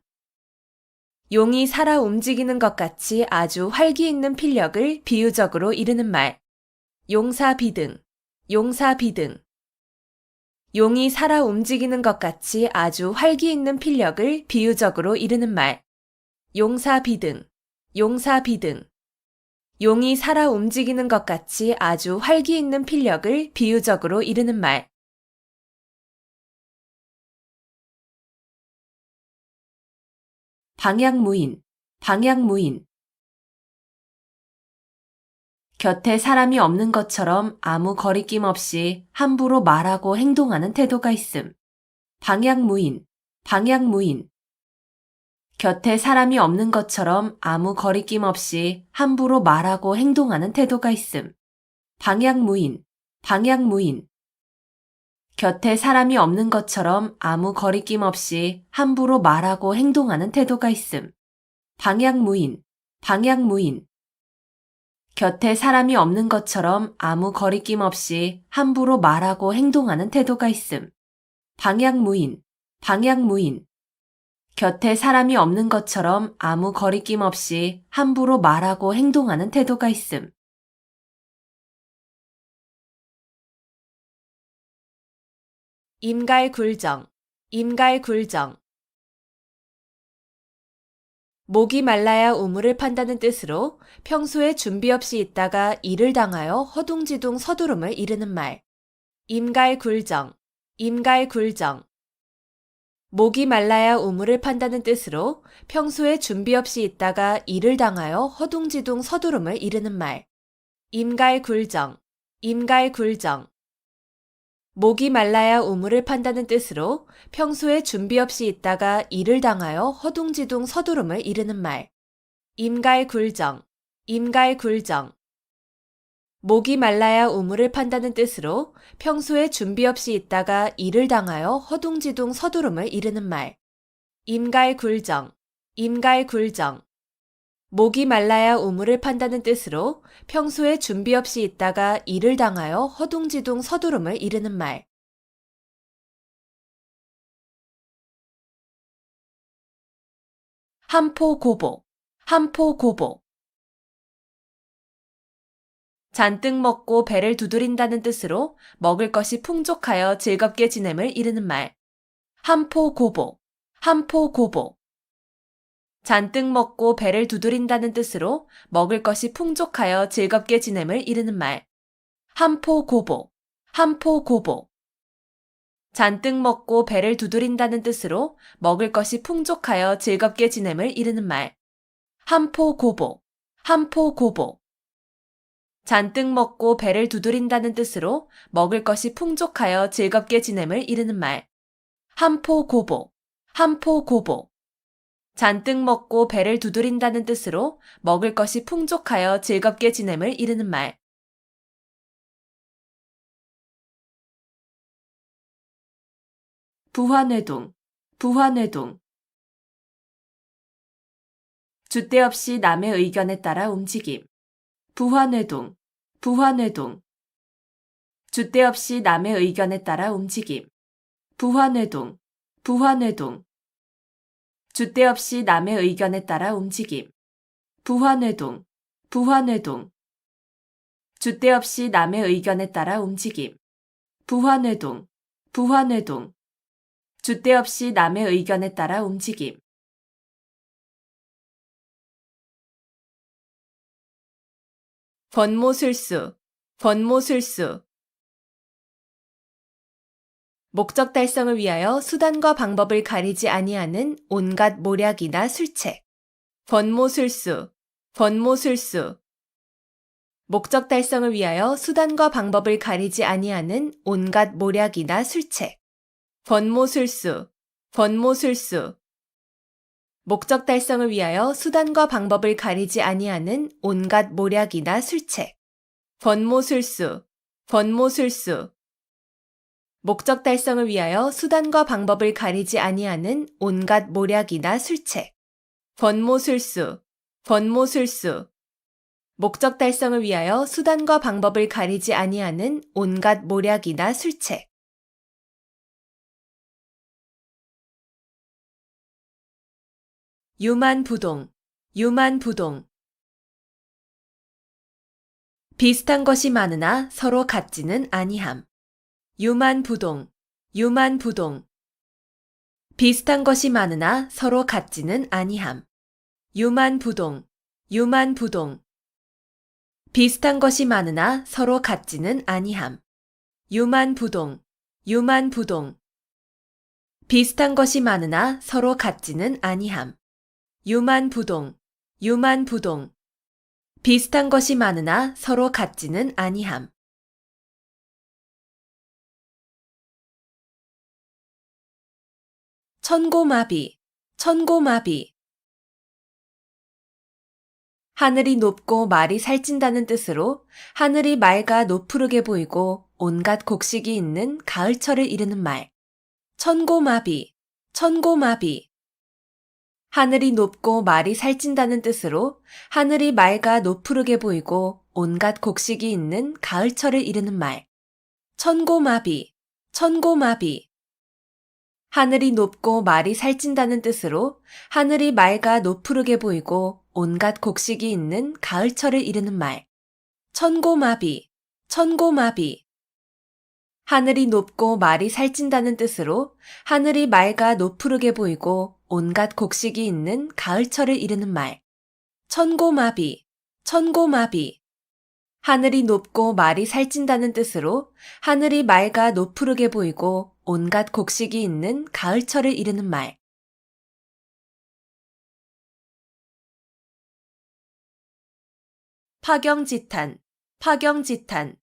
용이 살아 움직이는 것 같이 아주 활기 있는 필력을 비유적으로 이르는 말. 용사비등, 용사비등. 용이 살아 움직이는 것 같이 아주 활기 있는 필력을 비유적으로 이르는 말. 용사비등, 용사비등. 용이 살아 움직이는 것 같이 아주 활기 있는 필력을 비유적으로 이르는 말. 방향무인, 방향무인. 곁에 사람이 없는 것처럼 아무 거리낌 없이 함부로 말하고 행동하는 태도가 있음. 방향무인, 방향무인. 곁에 사람이 없는 것처럼 아무 거리낌 없이 함부로 말하고 행동하는 태도가 있음. 방향무인, 방향무인. 곁에 사람이 없는 것처럼 아무 거리낌 없이 함부로 말하고 행동하는 태도가 있음. 방향무인, 방향무인. 곁에 사람이 없는 것처럼 아무 거리낌 없이 함부로 말하고 행동하는 태도가 있음. 방향무인, 방향무인. 곁에 사람이 없는 것처럼 아무 거리낌 없이 함부로 말하고 행동하는 태도가 있음. 임갈굴정, 임갈굴정. 목이 말라야 우물을 판다는 뜻으로 평소에 준비 없이 있다가 일을 당하여 허둥지둥 서두름을 이르는 말. 임갈굴정, 임갈굴정. 목이 말라야 우물을 판다는 뜻으로 평소에 준비 없이 있다가 일을 당하여 허둥지둥 서두름을 이르는 말. 임갈굴정, 임갈굴정. 목이 말라야 우물을 판다는 뜻으로 평소에 준비 없이 있다가 일을 당하여 허둥지둥 서두름을 이르는 말. 임갈굴정, 임갈굴정. 목이 말라야 우물을 판다는 뜻으로 평소에 준비 없이 있다가 일을 당하여 허둥지둥 서두름을 이르는 말. 임갈굴정, 임갈굴정. 목이 말라야 우물을 판다는 뜻으로 평소에 준비 없이 있다가 일을 당하여 허둥지둥 서두름을 이르는 말. 한포고복, 한포고복. 잔뜩 먹고 배를 두드린다는 뜻으로 먹을 것이 풍족하여 즐겁게 지냄을 이르는 말. 한포고복, 한포고복. 잔뜩 먹고 배를 두드린다는 뜻으로 먹을 것이 풍족하여 즐겁게 지냄을 이르는 말. 한포고복, 한포고복. 잔뜩 먹고 배를 두드린다는 뜻으로 먹을 것이 풍족하여 즐겁게 지냄을 이르는 말. 한포고복, 한포고복. 잔뜩 먹고 배를 두드린다는 뜻으로 먹을 것이 풍족하여 즐겁게 지냄을 이르는 말. 한포고복, 한포고복. 잔뜩 먹고 배를 두드린다는 뜻으로 먹을 것이 풍족하여 즐겁게 지냄을 이르는 말. 부화뇌동, 부화뇌동. 줏대 없이 남의 의견에 따라 움직임. 부화뇌동, 부화뇌동. 줏대 없이 남의 의견에 따라 움직임. 부화뇌동, 부화뇌동. 줏대 없이 남의 의견에 따라 움직임. 부화뇌동, 부화뇌동. 줏대 없이 남의 의견에 따라 움직임. 부화뇌동, 부화뇌동. 줏대 없이 남의 의견에 따라 움직임. 권모술수, 권모술수. 목적 달성을 위하여 수단과 방법을 가리지 아니하는 온갖 모략이나 술책. 권모술수, 권모술수. 목적 달성을 위하여 수단과 방법을 가리지 아니하는 온갖 모략이나 술책. 권모술수, 권모술수. 목적 달성을 위하여 수단과 방법을 가리지 아니하는 온갖 모략이나 술책. 권모술수, 권모술수. 목적 달성을 위하여 수단과 방법을 가리지 아니하는 온갖 모략이나 술책. 권모술수, 권모술수. 목적 달성을 위하여 수단과 방법을 가리지 아니하는 온갖 모략이나 술책. 유만부동, 유만부동. 비슷한 것이 많으나 서로 같지는 아니함. 유만부동, 유만부동. 비슷한 것이 많으나 서로 같지는 아니함. 유만부동, 유만부동. 비슷한 것이 많으나 서로 같지는 아니함. 유만부동, 유만부동. 비슷한 것이 많으나 서로 같지는 아니함. 유만부동, 유만부동. 비슷한 것이 많으나 서로 같지는 아니함. 천고마비, 천고마비. 하늘이 높고 말이 살찐다는 뜻으로 하늘이 맑아 노푸르게 보이고 온갖 곡식이 있는 가을철을 이르는 말. 천고마비, 천고마비. 하늘이 높고 말이 살찐다는 뜻으로 하늘이 맑아 노푸르게 보이고 온갖 곡식이 있는 가을철을 이르는 말. 천고마비, 천고마비. 하늘이 높고 말이 살찐다는 뜻으로 하늘이 맑아 노푸르게 보이고 온갖 곡식이 있는 가을철을 이르는 말. 천고마비, 천고마비. 하늘이 높고 말이 살찐다는 뜻으로 하늘이 맑아 노푸르게 보이고 온갖 곡식이 있는 가을철을 이르는 말. 천고마비, 천고마비. 하늘이 높고 말이 살찐다는 뜻으로 하늘이 맑아 노푸르게 보이고 온갖 곡식이 있는 가을철을 이르는 말. 파경지탄, 파경지탄.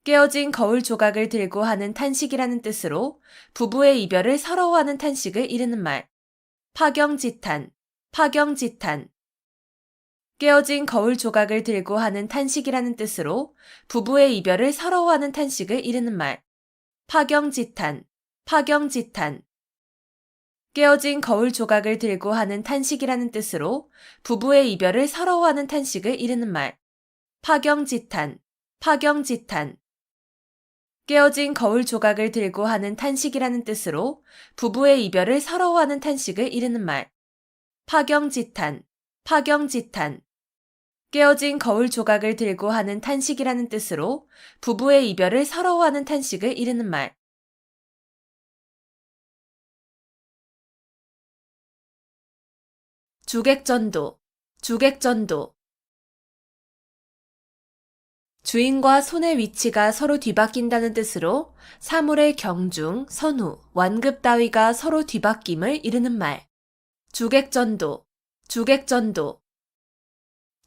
깨어진 거울 조각을 들고 하는 탄식이라는 뜻으로 부부의 이별을 서러워하는 탄식을 이르는 말. 파경지탄, 파경지탄. 깨어진 거울 조각을 들고 하는 탄식이라는 뜻으로 부부의 이별을 서러워하는 탄식을 이르는 말. 파경지탄, 파경지탄. 깨어진 거울 조각을 들고 하는 탄식이라는 뜻으로 부부의 이별을 서러워하는 탄식을 이르는 말. 파경지탄, 파경지탄. 깨어진 거울 조각을 들고 하는 탄식이라는 뜻으로 부부의 이별을 서러워하는 탄식을 이르는 말. 파경지탄, 파경지탄. 깨어진 거울 조각을 들고 하는 탄식이라는 뜻으로 부부의 이별을 서러워하는 탄식을 이르는 말. 주객전도, 주객전도. 주인과 손의 위치가 서로 뒤바뀐다는 뜻으로 사물의 경중, 선후, 완급 따위가 서로 뒤바뀜을 이르는 말. 주객전도, 주객전도.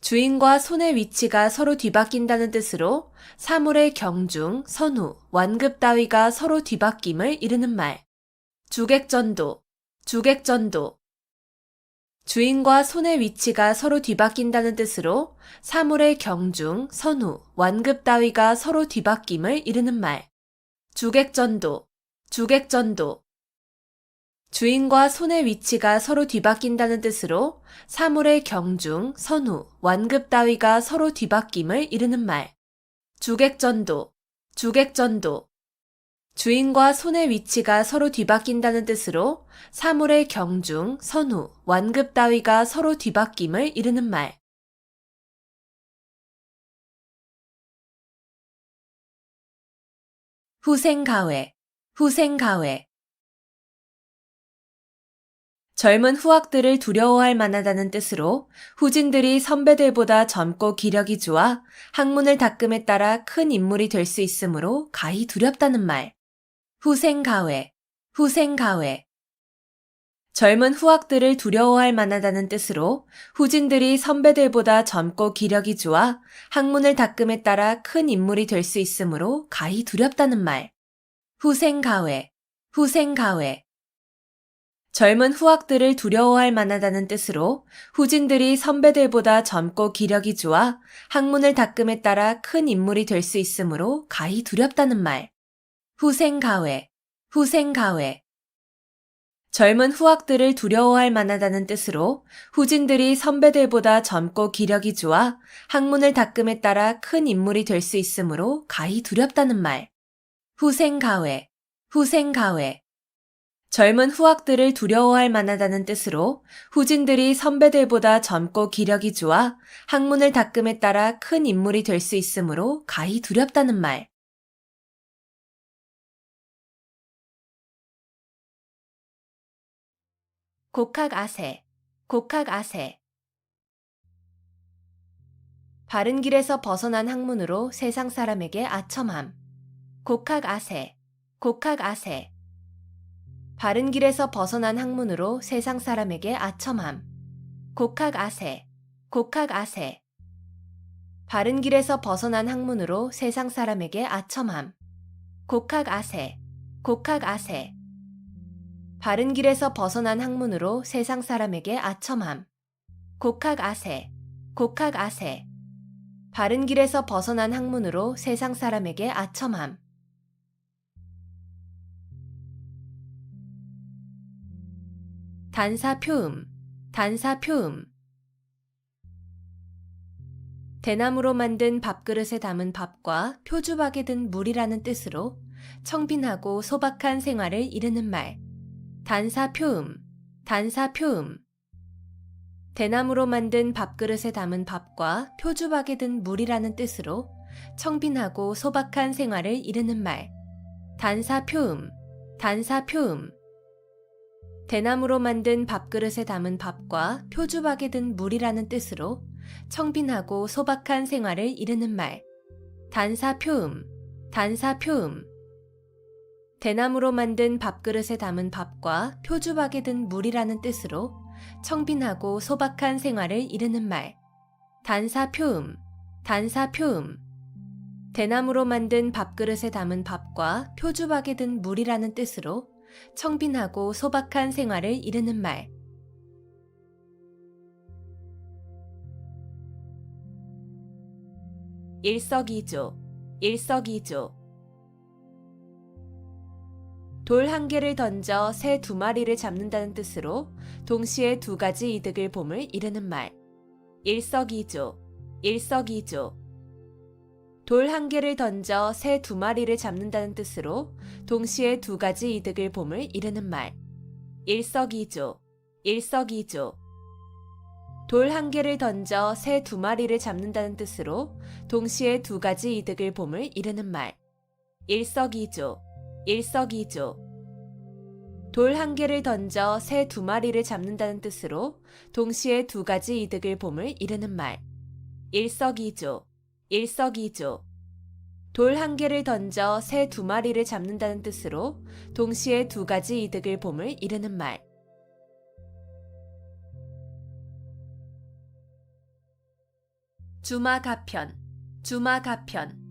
주인과 손의 위치가 서로 뒤바뀐다는 뜻으로 사물의 경중, 선후, 완급 따위가 서로 뒤바뀜을 이르는 말. 주객전도, 주객전도. 주인과 손의 위치가 서로 뒤바뀐다는 뜻으로 사물의 경중, 선후, 완급 따위가 서로 뒤바뀜을 이르는 말. 주객전도, 주객전도. 주인과 손의 위치가 서로 뒤바뀐다는 뜻으로 사물의 경중, 선후, 완급 따위가 서로 뒤바뀜을 이르는 말. 주객전도, 주객전도. 주인과 손의 위치가 서로 뒤바뀐다는 뜻으로 사물의 경중, 선후, 완급 따위가 서로 뒤바뀜을 이르는 말. 후생가회, 후생가회. 젊은 후학들을 두려워할 만하다는 뜻으로 후진들이 선배들보다 젊고 기력이 좋아 학문을 닦음에 따라 큰 인물이 될 수 있으므로 가히 두렵다는 말. 후생가회, 후생가회. 젊은 후학들을 두려워할 만하다는 뜻으로 후진들이 선배들보다 젊고 기력이 좋아 학문을 닦음에 따라 큰 인물이 될 수 있으므로 가히 두렵다는 말. 후생가회, 후생가회. 젊은 후학들을 두려워할 만하다는 뜻으로 후진들이 선배들보다 젊고 기력이 좋아 학문을 닦음에 따라 큰 인물이 될 수 있으므로 가히 두렵다는 말. 후생가회, 후생가회. 젊은 후학들을 두려워할 만하다는 뜻으로 후진들이 선배들보다 젊고 기력이 좋아 학문을 닦음에 따라 큰 인물이 될 수 있으므로 가히 두렵다는 말. 후생가회, 후생가회. 젊은 후학들을 두려워할 만하다는 뜻으로 후진들이 선배들보다 젊고 기력이 좋아 학문을 닦음에 따라 큰 인물이 될 수 있으므로 가히 두렵다는 말. 곡학아세, 곡학아세. 바른 길에서 벗어난 학문으로 세상 사람에게 아첨함. 곡학아세, 곡학아세. 바른 길에서 벗어난 학문으로 세상 사람에게 아첨함. 곡학아세, 곡학아세. 바른 길에서 벗어난 학문으로 세상 사람에게 아첨함. 곡학아세, 곡학아세. 바른 길에서 벗어난 학문으로 세상 사람에게 아첨함. 곡학아세, 곡학아세. 바른 길에서 벗어난 학문으로 세상 사람에게 아첨함. 단사표음, 단사표음. 대나무로 만든 밥그릇에 담은 밥과 표주박에 든 물이라는 뜻으로 청빈하고 소박한 생활을 이르는 말. 단사표음, 단사표음. 대나무로 만든 밥그릇에 담은 밥과 표주박에 든 물이라는 뜻으로 청빈하고 소박한 생활을 이르는 말. 단사표음, 단사표음. 대나무로 만든 밥그릇에 담은 밥과 표주박에 든 물이라는 뜻으로 청빈하고 소박한 생활을 이르는 말. 단사표음, 단사표음. 대나무로 만든 밥그릇에 담은 밥과 표주박에 든 물이라는 뜻으로 청빈하고 소박한 생활을 이르는 말. 단사표음, 단사표음. 대나무로 만든 밥그릇에 담은 밥과 표주박에 든 물이라는 뜻으로 청빈하고 소박한 생활을 이르는 말. 일석이조, 일석이조. 돌 한 개를 던져 새 두 마리를 잡는다는 뜻으로 동시에 두 가지 이득을 봄을 이르는 말. 일석이조, 일석이조. 돌 한 개를 던져 새 두 마리를 잡는다는 뜻으로 동시에 두 가지 이득을 봄을 이르는 말. 일석이조, 일석이조. 돌 한 개를 던져 새 두 마리를 잡는다는 뜻으로 동시에 두 가지 이득을 봄을 이르는 말. 일석이조, 일석이조. 돌 한 개를 던져 새 두 마리를 잡는다는 뜻으로 동시에 두 가지 이득을 봄을 이르는 말. 일석이조, 일석이조. 돌 한 개를 던져 새 두 마리를 잡는다는 뜻으로 동시에 두 가지 이득을 봄을 이르는 말. 주마가편, 주마가편.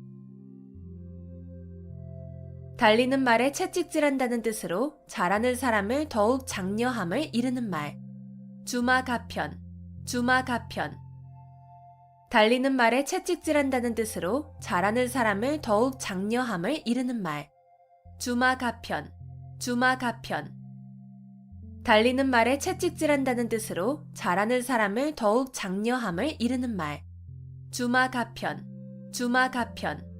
달리는 말에 채찍질한다는 뜻으로 잘하는 사람을 더욱 장려함을 이르는 말. 주마가편, 주마가편. 달리는 말에 채찍질한다는 뜻으로 잘하는 사람을 더욱 장려함을 이르는 말. 주마가편, 주마가편. 달리는 말에 채찍질한다는 뜻으로 잘하는 사람을 더욱 장려함을 이르는 말. 주마가편, 주마가편.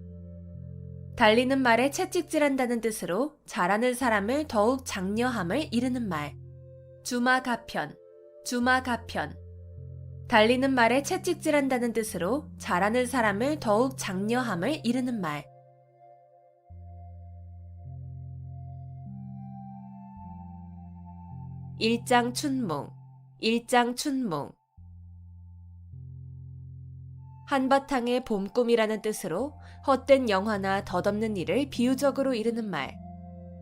달리는 말에 채찍질한다는 뜻으로 잘하는 사람을 더욱 장려함을 이르는 말. 주마가편, 주마가편. 달리는 말에 채찍질한다는 뜻으로 잘하는 사람을 더욱 장려함을 이르는 말. 일장춘몽, 일장춘몽. 한바탕의 봄꿈이라는 뜻으로 헛된 영화나 덧없는 일을 비유적으로 이르는 말.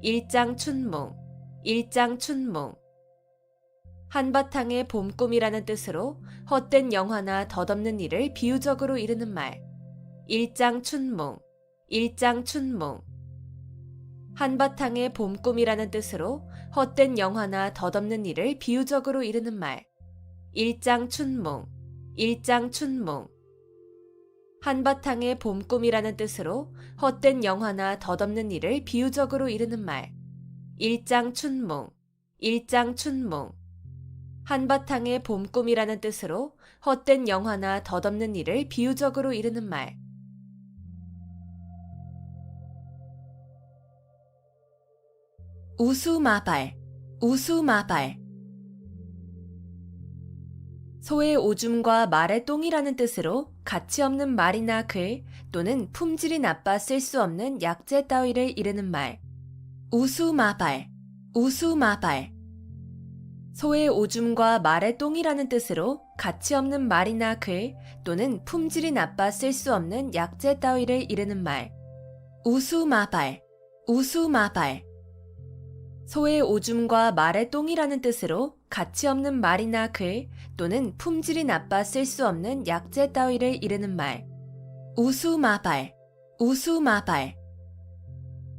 일장춘몽, 일장춘몽. 한바탕의 봄꿈이라는 뜻으로 헛된 영화나 덧없는 일을 비유적으로 이르는 말. 일장춘몽, 일장춘몽. 한바탕의 봄꿈이라는 뜻으로 헛된 영화나 덧없는 일을 비유적으로 이르는 말. 일장춘몽, 일장춘몽. 한바탕의 봄꿈이라는 뜻으로 헛된 영화나 덧없는 일을 비유적으로 이르는 말. 일장춘몽, 일장춘몽. 한바탕의 봄꿈이라는 뜻으로 헛된 영화나 덧없는 일을 비유적으로 이르는 말. 우수마발, 우수마발. 소의 오줌과 말의 똥이라는 뜻으로 가치 없는 말이나 글 또는 품질이 나빠 쓸 수 없는 약재 따위를 이르는 말. 우수마발, 우수마발. 소의 오줌과 말의 똥이라는 뜻으로 가치 없는 말이나 글 또는 품질이 나빠 쓸 수 없는 약재 따위를 이르는 말. 우수마발, 우수마발. 소의 오줌과 말의 똥이라는 뜻으로 가치 없는 말이나 글 또는 품질이 나빠 쓸 수 없는 약재 따위를 이르는 말. 우수마발, 우수마발.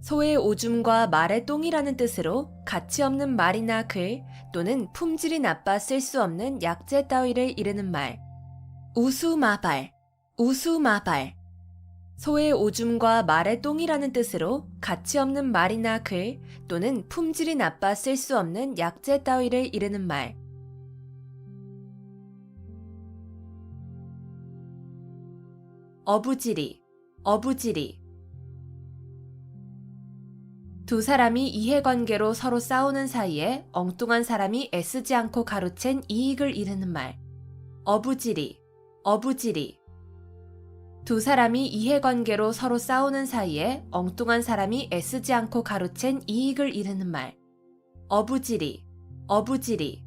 소의 오줌과 말의 똥이라는 뜻으로 가치 없는 말이나 글 또는 품질이 나빠 쓸 수 없는 약재 따위를 이르는 말. 우수마발, 우수마발. 소의 오줌과 말의 똥이라는 뜻으로 가치 없는 말이나 글 또는 품질이 나빠 쓸 수 없는 약재 따위를 이르는 말. 어부지리, 어부지리. 두 사람이 이해관계로 서로 싸우는 사이에 엉뚱한 사람이 애쓰지 않고 가로챈 이익을 이르는 말. 어부지리, 어부지리. 두 사람이 이해관계로 서로 싸우는 사이에 엉뚱한 사람이 애쓰지 않고 가로챈 이익을 이르는 말. 어부지리, 어부지리.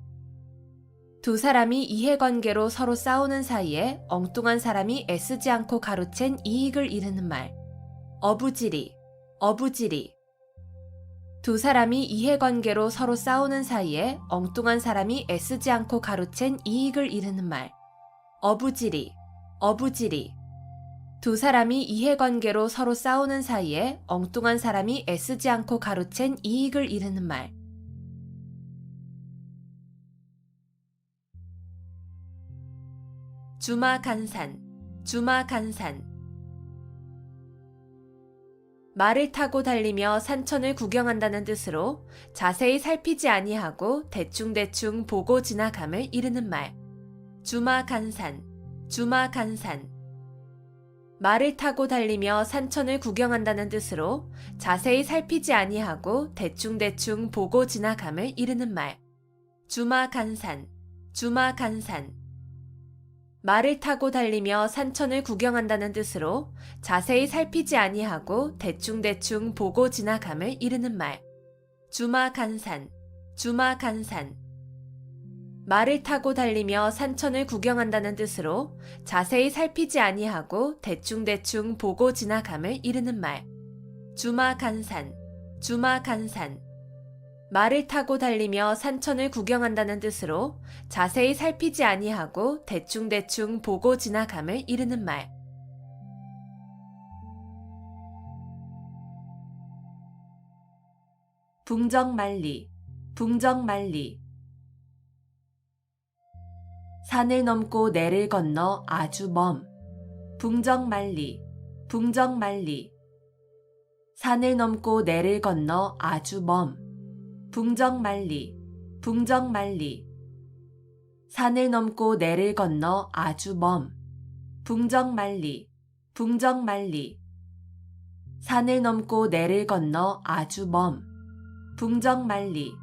두 사람이 이해관계로 서로 싸우는 사이에 엉뚱한 사람이 애쓰지 않고 가로챈 이익을 이르는 말. 어부지리, 어부지리. 두 사람이 이해관계로 서로 싸우는 사이에 엉뚱한 사람이 애쓰지 않고 가로챈 이익을 이르는 말. 어부지리, 어부지리. 두 사람이 이해관계로 서로 싸우는 사이에 엉뚱한 사람이 애쓰지 않고 가로챈 이익을 이르는 말. 주마간산, 주마간산. 말을 타고 달리며 산천을 구경한다는 뜻으로 자세히 살피지 아니하고 대충대충 보고 지나감을 이르는 말. 주마간산, 주마간산. 말을 타고 달리며 산천을 구경한다는 뜻으로 자세히 살피지 아니하고 대충대충 보고 지나감을 이르는 말. 주마간산, 주마간산. 말을 타고 달리며 산천을 구경한다는 뜻으로 자세히 살피지 아니하고 대충대충 보고 지나감을 이르는 말. 주마간산, 주마간산. 말을 타고 달리며 산천을 구경한다는 뜻으로 자세히 살피지 아니하고 대충대충 보고 지나감을 이르는 말. 주마간산, 주마간산. 말을 타고 달리며 산천을 구경한다는 뜻으로 자세히 살피지 아니하고 대충대충 보고 지나감을 이르는 말. 붕정만리, 붕정만리. 산을 넘고 내를 건너 아주 먼. 붕정만리, 붕정만리. 산을 넘고 내를 건너 아주 먼. 붕정만리, 붕정만리. 산을 넘고 내를 건너 아주 먼. 붕정만리, 붕정만리. 산을 넘고 내를 건너 아주 먼. 붕정만리,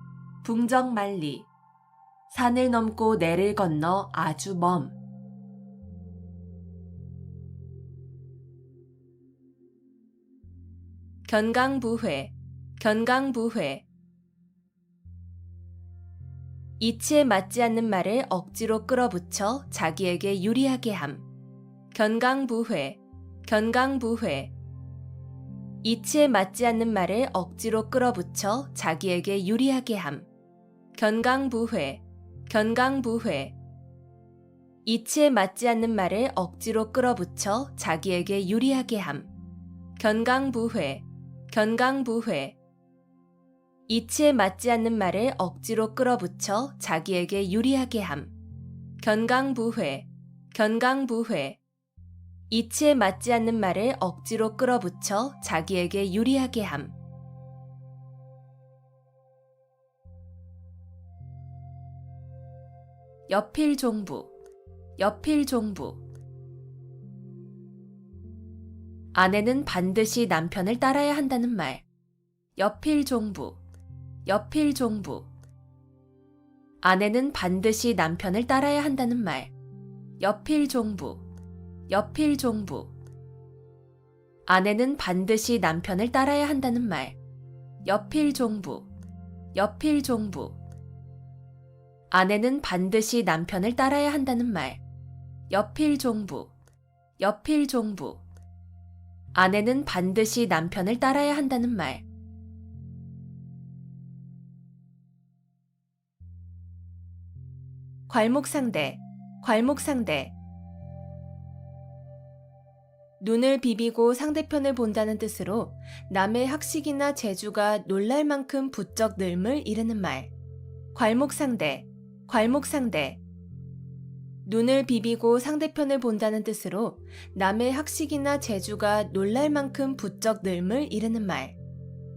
붕정만리. 산을 넘고 내를 건너 아주 먼. 견강부회, 견강부회. 이치에 맞지 않는 말을 억지로 끌어붙여 자기에게 유리하게 함. 견강부회, 견강부회. 이치에 맞지 않는 말을 억지로 끌어붙여 자기에게 유리하게 함. 견강부회, 견강부회. 이치에 맞지 않는 말을 억지로 끌어붙여 자기에게 유리하게 함. 견강부회, 견강부회. 이치에 맞지 않는 말을 억지로 끌어붙여 자기에게 유리하게 함. 견강부회, 견강부회. 이치에 맞지 않는 말을 억지로 끌어붙여 자기에게 유리하게 함. 여필종부, 여필종부. 아내는 반드시 남편을 따라야 한다는 말. 여필종부, 여필종부. 아내는 반드시 남편을 따라야 한다는 말. 여필종부, 여필종부. 아내는 반드시 남편을 따라야 한다는 말. 여필종부, 여필종부. 아내는 반드시 남편을 따라야 한다는 말. 여필종부, 여필종부. 아내는 반드시 남편을 따라야 한다는 말. 괄목상대, 괄목상대. 눈을 비비고 상대편을 본다는 뜻으로 남의 학식이나 재주가 놀랄 만큼 부쩍 늘음을 이르는 말. 괄목상대, 괄목상대. 눈을 비비고 상대편을 본다는 뜻으로 남의 학식이나 재주가 놀랄 만큼 부쩍 늘음을 이르는 말.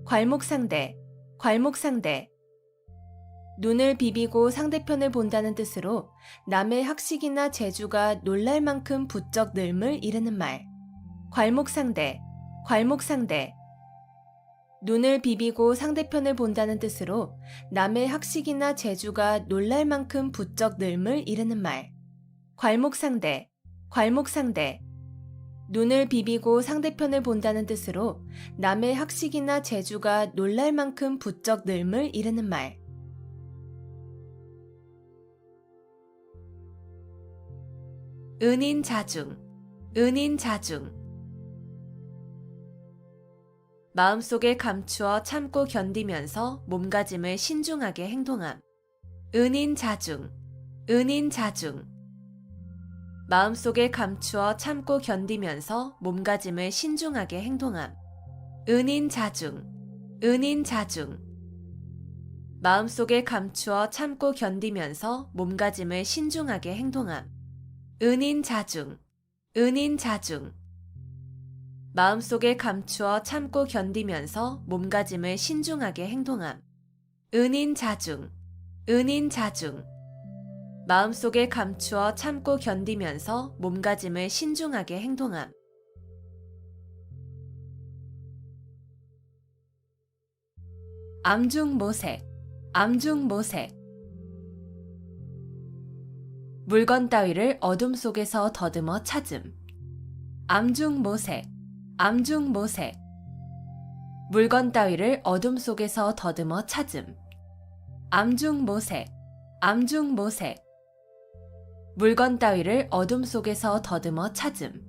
괄목상대, 괄목상대. 눈을 비비고 상대편을 본다는 뜻으로 남의 학식이나 재주가 놀랄 만큼 부쩍 늘음을 이르는 말. 괄목상대, 괄목상대. 눈을 비비고 상대편을 본다는 뜻으로 남의 학식이나 재주가 놀랄 만큼 부쩍 늘음을 이르는 말. 괄목상대, 괄목상대. 눈을 비비고 상대편을 본다는 뜻으로 남의 학식이나 재주가 놀랄 만큼 부쩍 늘음을 이르는 말. 은인자중, 은인자중. 마음속에 감추어 참고 견디면서 몸가짐을 신중하게 행동함. 은인자중, 은인자중. 마음속에 감추어 참고 견디면서 몸가짐을 신중하게 행동함. 은인자중, 은인자중. 마음속에 감추어 참고 견디면서 몸가짐을 신중하게 행동함. 은인자중, 은인자중. 마음속에 감추어 참고 견디면서 몸가짐을 신중하게 행동함. 은인자중, 은인자중. 마음속에 감추어 참고 견디면서 몸가짐을 신중하게 행동함. 암중모색, 암중모색. 물건 따위를 어둠 속에서 더듬어 찾음. 암중모색, 암중모색. 물건 따위를 어둠 속에서 더듬어 찾음. 암중모색, 암중모색. 물건 따위를 어둠 속에서 더듬어 찾음.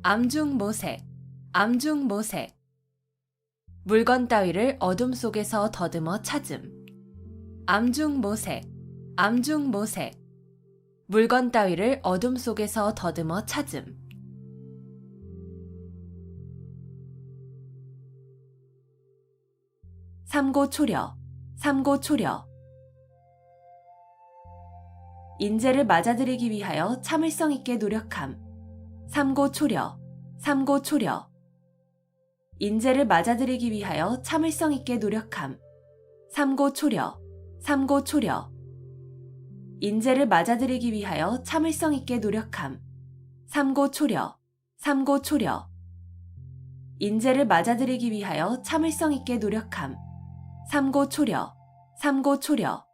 암중모색, 암중모색. 물건 따위를 어둠 속에서 더듬어 찾음. 암중모색, 암중모색. 물건 따위를 어둠 속에서 더듬어 찾음. 삼고초려, 삼고초려. 인재를 맞아들이기 위하여 참을성 있게 노력함. 삼고초려, 삼고초려. 인재를 맞아들이기 위하여 참을성 있게 노력함. 삼고초려, 삼고초려. 인재를 맞아들이기 위하여 참을성 있게 노력함. 삼고초려, 삼고초려. 인재를 맞아들이기 위하여 참을성 있게 노력함. 삼고초려, 삼고초려.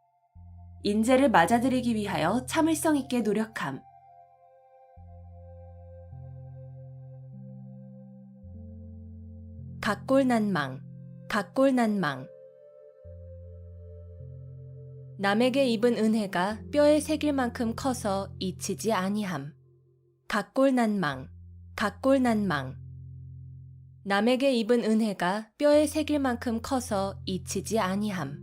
인재를 맞아들이기 위하여 참을성 있게 노력함. 각골난망, 각골난망. 남에게 입은 은혜가 뼈에 새길 만큼 커서 잊히지 아니함. 각골난망, 각골난망. 남에게 입은 은혜가 뼈에 새길 만큼 커서 잊히지 아니함.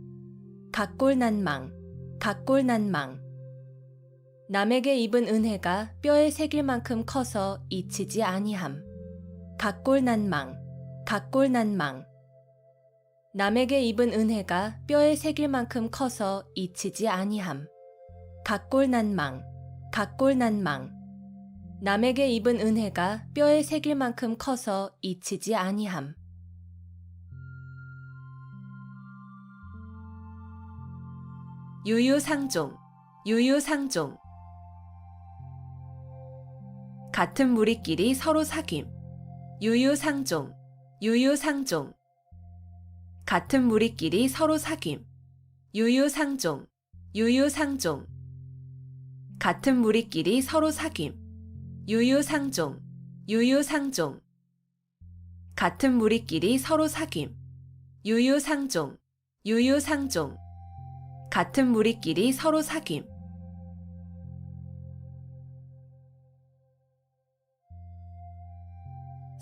각골난망, 각골난망. 남에게 입은 은혜가 뼈에 새길 만큼 커서 잊히지 아니함. 각골난망, 각골난망. 남에게 입은 은혜가 뼈에 새길 만큼 커서 잊히지 아니함. 각골난망, 각골난망. 남에게 입은 은혜가 뼈에 새길 만큼 커서 잊히지 아니함. 유유상종, 유유상종. 같은 무리끼리 서로 사귐. 유유상종, 유유상종. 같은 무리끼리 서로 사귐. 유유상종, 유유상종. 같은 무리끼리 서로 사귐. 유유상종, 유유상종. 같은 무리끼리 서로 사귐. 유유상종, 유유상종. 같은 무리끼리 서로 사귐.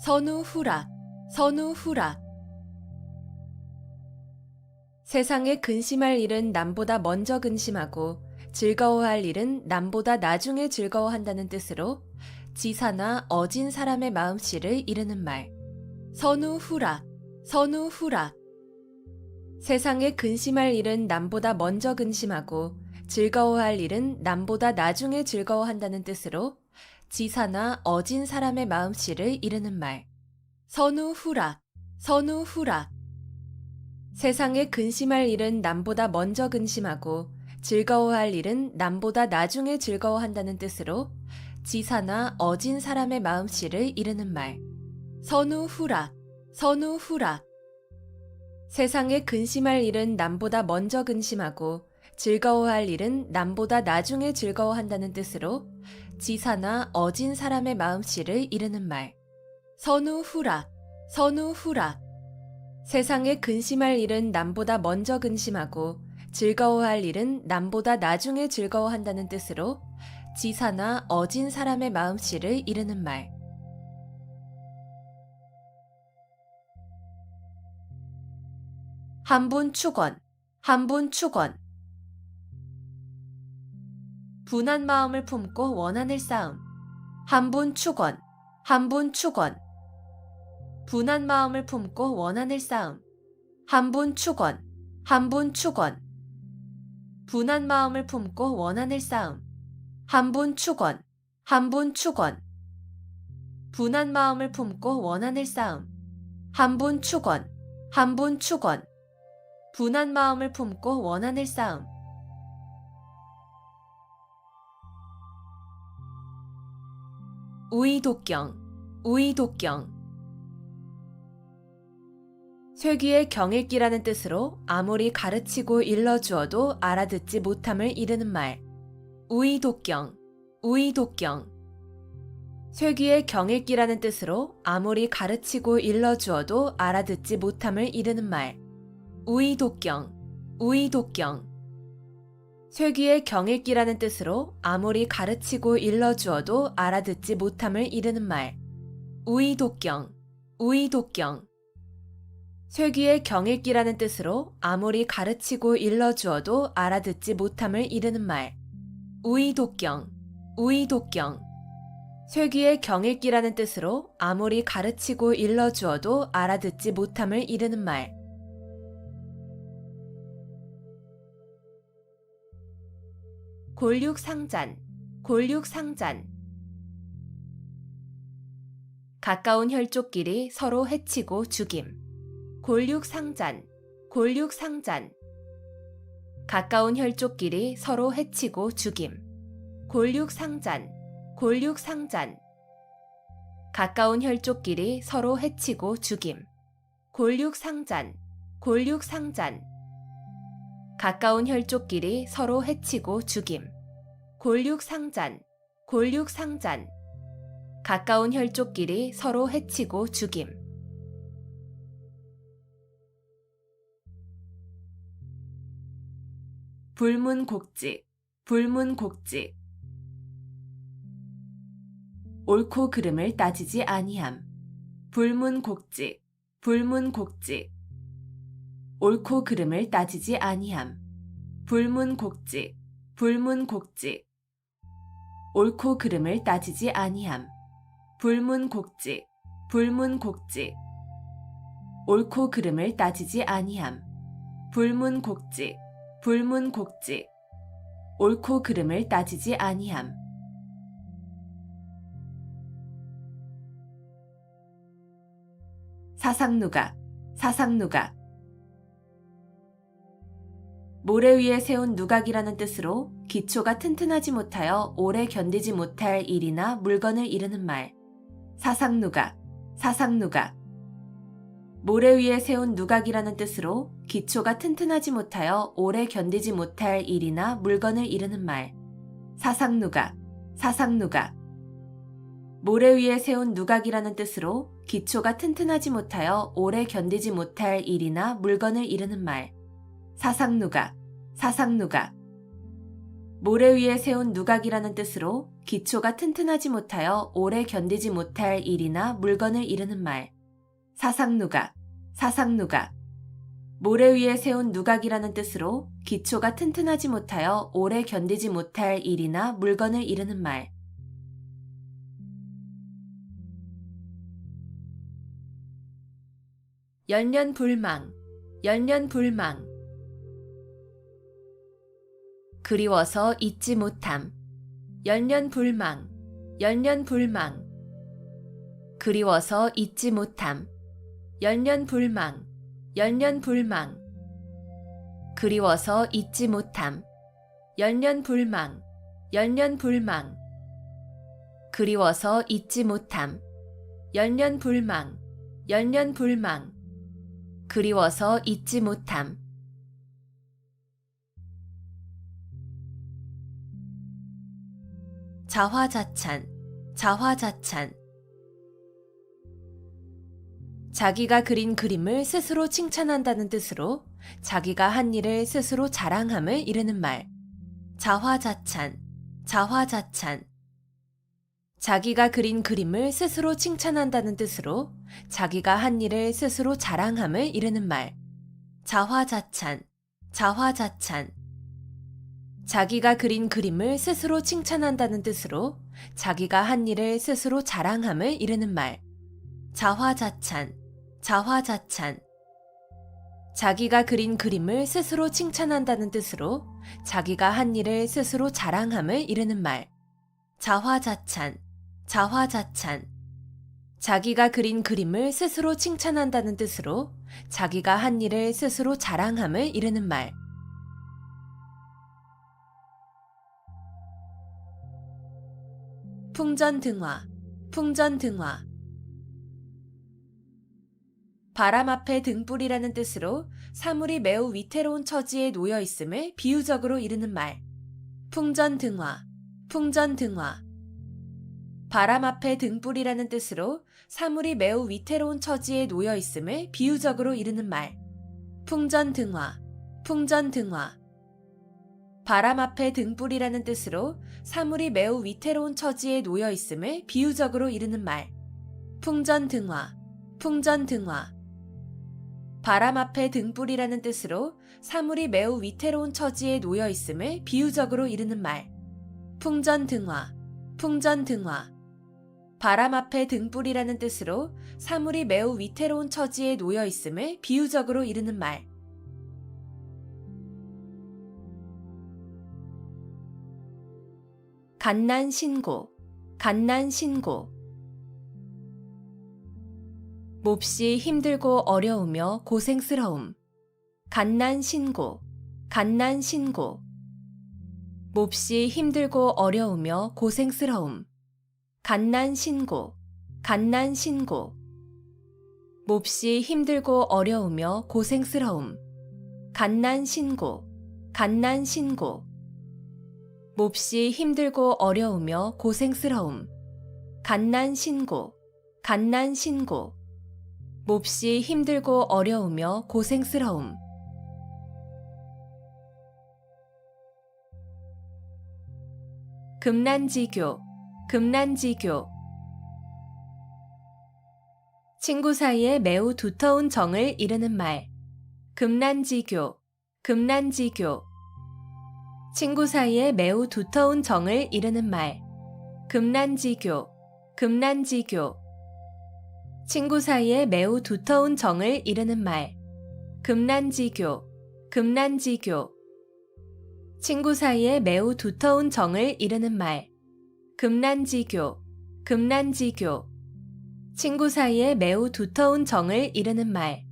선우후락, 선우후락. 세상에 근심할 일은 남보다 먼저 근심하고 즐거워할 일은 남보다 나중에 즐거워한다는 뜻으로 지사나 어진 사람의 마음씨를 이르는 말. 선우후락, 선우후락. 세상에 근심할 일은 남보다 먼저 근심하고 즐거워할 일은 남보다 나중에 즐거워한다는 뜻으로 지사나 어진 사람의 마음씨를 이르는 말. 선우후락, 선우후락. 세상에 근심할 일은 남보다 먼저 근심하고 즐거워할 일은 남보다 나중에 즐거워한다는 뜻으로 지사나 어진 사람의 마음씨를 이르는 말. 선우후락, 선우후락. 세상에 근심할 일은 남보다 먼저 근심하고 즐거워할 일은 남보다 나중에 즐거워한다는 뜻으로 지사나 어진 사람의 마음씨를 이르는 말. 선우후락, 선우후락. 세상에 근심할 일은 남보다 먼저 근심하고 즐거워할 일은 남보다 나중에 즐거워한다는 뜻으로 지사나 어진 사람의 마음씨를 이르는 말. 한분 축원, 한분 축원. 분한 마음을 품고 원한을 쌓음. 한분 축원, 한분 축원. 분한 마음을 품고 원한을 쌓음. 한분 축원, 한분 축원. 분한 마음을 품고 원한을 쌓음. 한분 축원, 한분 축원. 분한 마음을 품고 원한을 쌓음. 한분 축원, 한분 축원. 분한 마음을 품고 원한을 쌓음. 우이독경, 우이독경. 쇠귀의 경읽기라는 뜻으로 아무리 가르치고 일러주어도 알아듣지 못함을 이르는 말. 우이독경, 우이독경. 쇠귀의 경읽기라는 뜻으로 아무리 가르치고 일러주어도 알아듣지 못함을 이르는 말. 우이독경, 우이독경. 쇠귀의 경읽기라는 뜻으로 아무리 가르치고 일러주어도 알아듣지 못함을 이르는 말. 우이독경, 우이독경. 쇠귀의 경읽기라는 뜻으로 아무리 가르치고 일러주어도 알아듣지 못함을 이르는 말. 우이독경, 우이독경. 쇠귀의 경읽기라는 뜻으로 아무리 가르치고 일러주어도 알아듣지 못함을 이르는 말. 골육상잔, 골육상잔. 가까운 혈족끼리 서로 해치고 죽임. 골육상잔, 골육상잔. 가까운 혈족끼리 서로 해치고 죽임. 골육상잔, 골육상잔. 가까운 혈족끼리 서로 해치고 죽임. 골육상잔, 골육상잔. 가까운 혈족끼리 서로 해치고 죽임. 골육상잔, 골육상잔. 가까운 혈족끼리 서로 해치고 죽임. 불문곡직, 불문곡직. 옳고 그름을 따지지 아니함. 불문곡직, 불문곡직. 옳고 그름을 따지지 아니함. 불문곡직, 불문곡직. 옳고 그름을 따지지 아니함. 불문곡직, 불문곡직. 옳고 그름을 따지지 아니함. 불문곡직, 불문곡직. 옳고 그름을 따지지 아니함. 사상누각, 사상누각. 모래 위에 세운 누각이라는 뜻으로 기초가 튼튼하지 못하여 오래 견디지 못할 일이나 물건을 이르는 말. 사상누각, 사상누각. 모래 위에 세운 누각이라는 뜻으로 기초가 튼튼하지 못하여 오래 견디지 못할 일이나 물건을 이르는 말. 사상누각, 사상누각. 모래 위에 세운 누각이라는 뜻으로 기초가 튼튼하지 못하여 오래 견디지 못할 일이나 물건을 이르는 말. 사상누각, 사상누각. 모래 위에 세운 누각이라는 뜻으로 기초가 튼튼하지 못하여 오래 견디지 못할 일이나 물건을 이르는 말. 사상누각, 사상누각. 모래 위에 세운 누각이라는 뜻으로 기초가 튼튼하지 못하여 오래 견디지 못할 일이나 물건을 이르는 말. 열년불망, 열년불망. 그리워서 잊지 못함. 열년불망, 열년불망. 그리워서 잊지 못함. 열년불망, 열년불망. 그리워서 잊지 못함. 열년불망, 열년불망. 그리워서 잊지 못함. 열년불망, 열년불망. 그리워서 잊지 못함. 자화자찬, 자화자찬. 자기가 그린 그림을 스스로 칭찬한다는 뜻으로 자기가 한 일을 스스로 자랑함을 이르는 말. 자화자찬, 자화자찬. 자기가 그린 그림을 스스로 칭찬한다는 뜻으로 자기가 한 일을 스스로 자랑함을 이르는 말. 자화자찬, 자화자찬. 자기가 그린 그림을 스스로 칭찬한다는 뜻으로 자기가 한 일을 스스로 자랑함을 이르는 말. 자화자찬, 자화자찬. 자기가 그린 그림을 스스로 칭찬한다는 뜻으로 자기가 한 일을 스스로 자랑함을 이르는 말. 자화자찬, 자화자찬. 자기가 그린 그림을 스스로 칭찬한다는 뜻으로 자기가 한 일을 스스로 자랑함을 이르는 말. 풍전등화, 풍전등화. 바람 앞에 등불이라는 뜻으로 사물이 매우 위태로운 처지에 놓여 있음을 비유적으로 이르는 말. 풍전등화, 풍전등화. 바람 앞에 등불이라는 뜻으로 사물이 매우 위태로운 처지에 놓여 있음을 비유적으로 이르는 말. 풍전등화, 풍전등화. 바람 앞에 등불이라는 뜻으로 사물이 매우 위태로운 처지에 놓여 있음을 비유적으로 이르는 말. 풍전등화, 풍전등화. 바람 앞에 등불이라는 뜻으로 사물이 매우 위태로운 처지에 놓여 있음을 비유적으로 이르는 말. 풍전등화, 풍전등화. 바람 앞에 등불이라는 뜻으로 사물이 매우 위태로운 처지에 놓여 있음을 비유적으로 이르는 말. 갓난신고, 갓난신고. 몹시 힘들고 어려우며 고생스러움. 갓난신고, 갓난신고. 몹시 힘들고 어려우며 고생스러움. 갓난신고, 갓난신고. 몹시 힘들고 어려우며 고생스러움. 갓난신고, 갓난신고. 몹시 힘들고 어려우며 고생스러움. 갓난신고, 갓난신고. 몹시 힘들고 어려우며 고생스러움. 금난지교, 금난지교. 친구 사이에 매우 두터운 정을 이르는 말. 금난지교, 금난지교. 친구 사이에 매우 두터운 정을 이르는 말. 금난지교, 금난지교. 친구 사이에 매우 두터운 정을 이르는 말. 금난지교, 금난지교. 친구 사이에 매우 두터운 정을 이르는 말. 금난지교, 금난지교. 친구 사이에 매우 두터운 정을 이르는 말.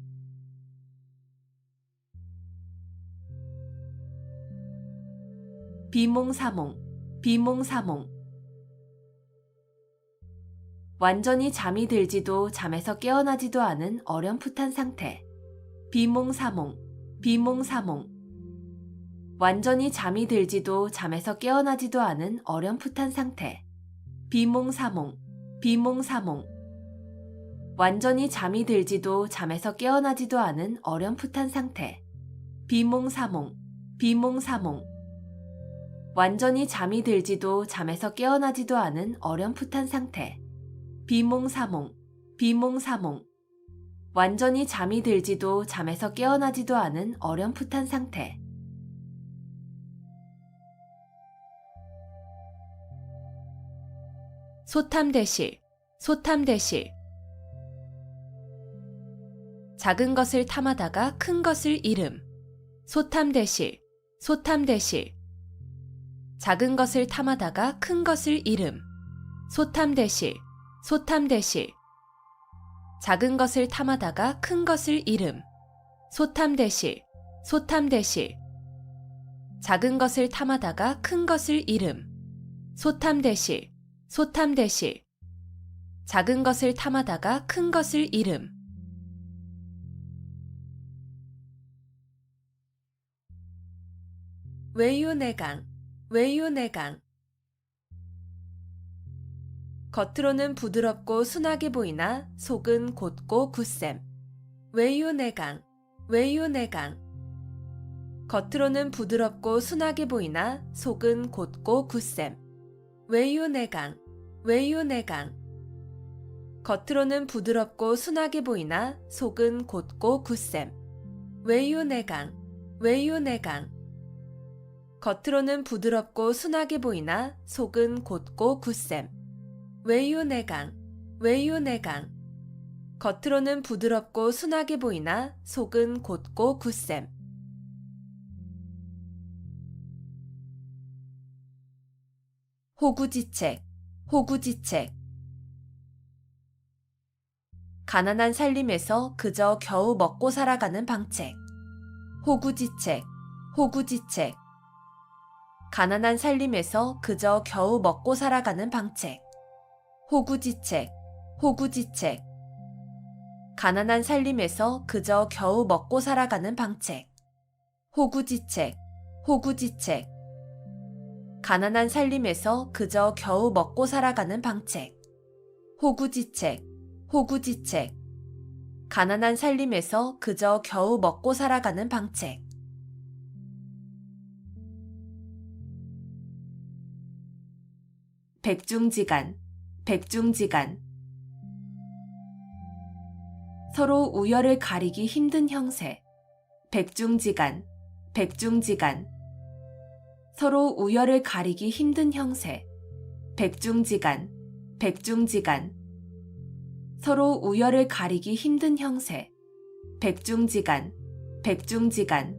비몽사몽, 비몽사몽. 완전히 잠이 들지도 잠에서 깨어나지도 않은 어렴풋한 상태. 비몽사몽, 비몽사몽. 완전히 잠이 들지도 잠에서 깨어나지도 않은 어렴풋한 상태. 비몽사몽, 비몽사몽. 완전히 잠이 들지도 잠에서 깨어나지도 않은 어렴풋한 상태. 비몽사몽, 비몽사몽. 완전히 잠이 들지도 잠에서 깨어나지도 않은 어렴풋한 상태. 비몽사몽, 비몽사몽. 완전히 잠이 들지도 잠에서 깨어나지도 않은 어렴풋한 상태. 소탐대실, 소탐대실. 작은 것을 탐하다가 큰 것을 잃음. 소탐대실, 소탐대실. 작은 것을 탐하다가 큰 것을 잃음. 소탐대실, 소탐대실. 작은 것을 탐하다가 큰 것을 잃음. 소탐대실, 소탐대실. 작은 것을 탐하다가 큰 것을 잃음. 소탐대실, 소탐대실. 작은 것을 탐하다가 큰 것을 잃음. 외유내강, 외유내강. 겉으로는 부드럽고 순하게 보이나 속은 곧고 굳셈. 외유내강, 외유내강. 겉으로는 부드럽고 순하게 보이나 속은 곧고 굳셈. 외유내강, 외유내강. 겉으로는 부드럽고 순하게 보이나 속은 곧고 굳셈. 외유내강, 외유내강. 겉으로는 부드럽고 순하게 보이나 속은 곧고 굳셈. 외유내강, 외유내강. 겉으로는 부드럽고 순하게 보이나 속은 곧고 굳셈. 호구지책, 호구지책. 가난한 살림에서 그저 겨우 먹고 살아가는 방책. 호구지책, 호구지책. 가난한 살림에서 그저 겨우 먹고 살아가는 방책. 호구지책, 호구지책. 가난한 살림에서 그저 겨우 먹고 살아가는 방책. 호구지책, 호구지책. 가난한 살림에서 그저 겨우 먹고 살아가는 방책. 호구지책, 호구지책. 가난한 살림에서 그저 겨우 먹고 살아가는 방책. 백중지간, 백중지간. 서로 우열을 가리기 힘든 형세. 백중지간, 백중지간. 서로 우열을 가리기 힘든 형세. 백중지간, 백중지간. 서로 우열을 가리기 힘든 형세. 백중지간, 백중지간.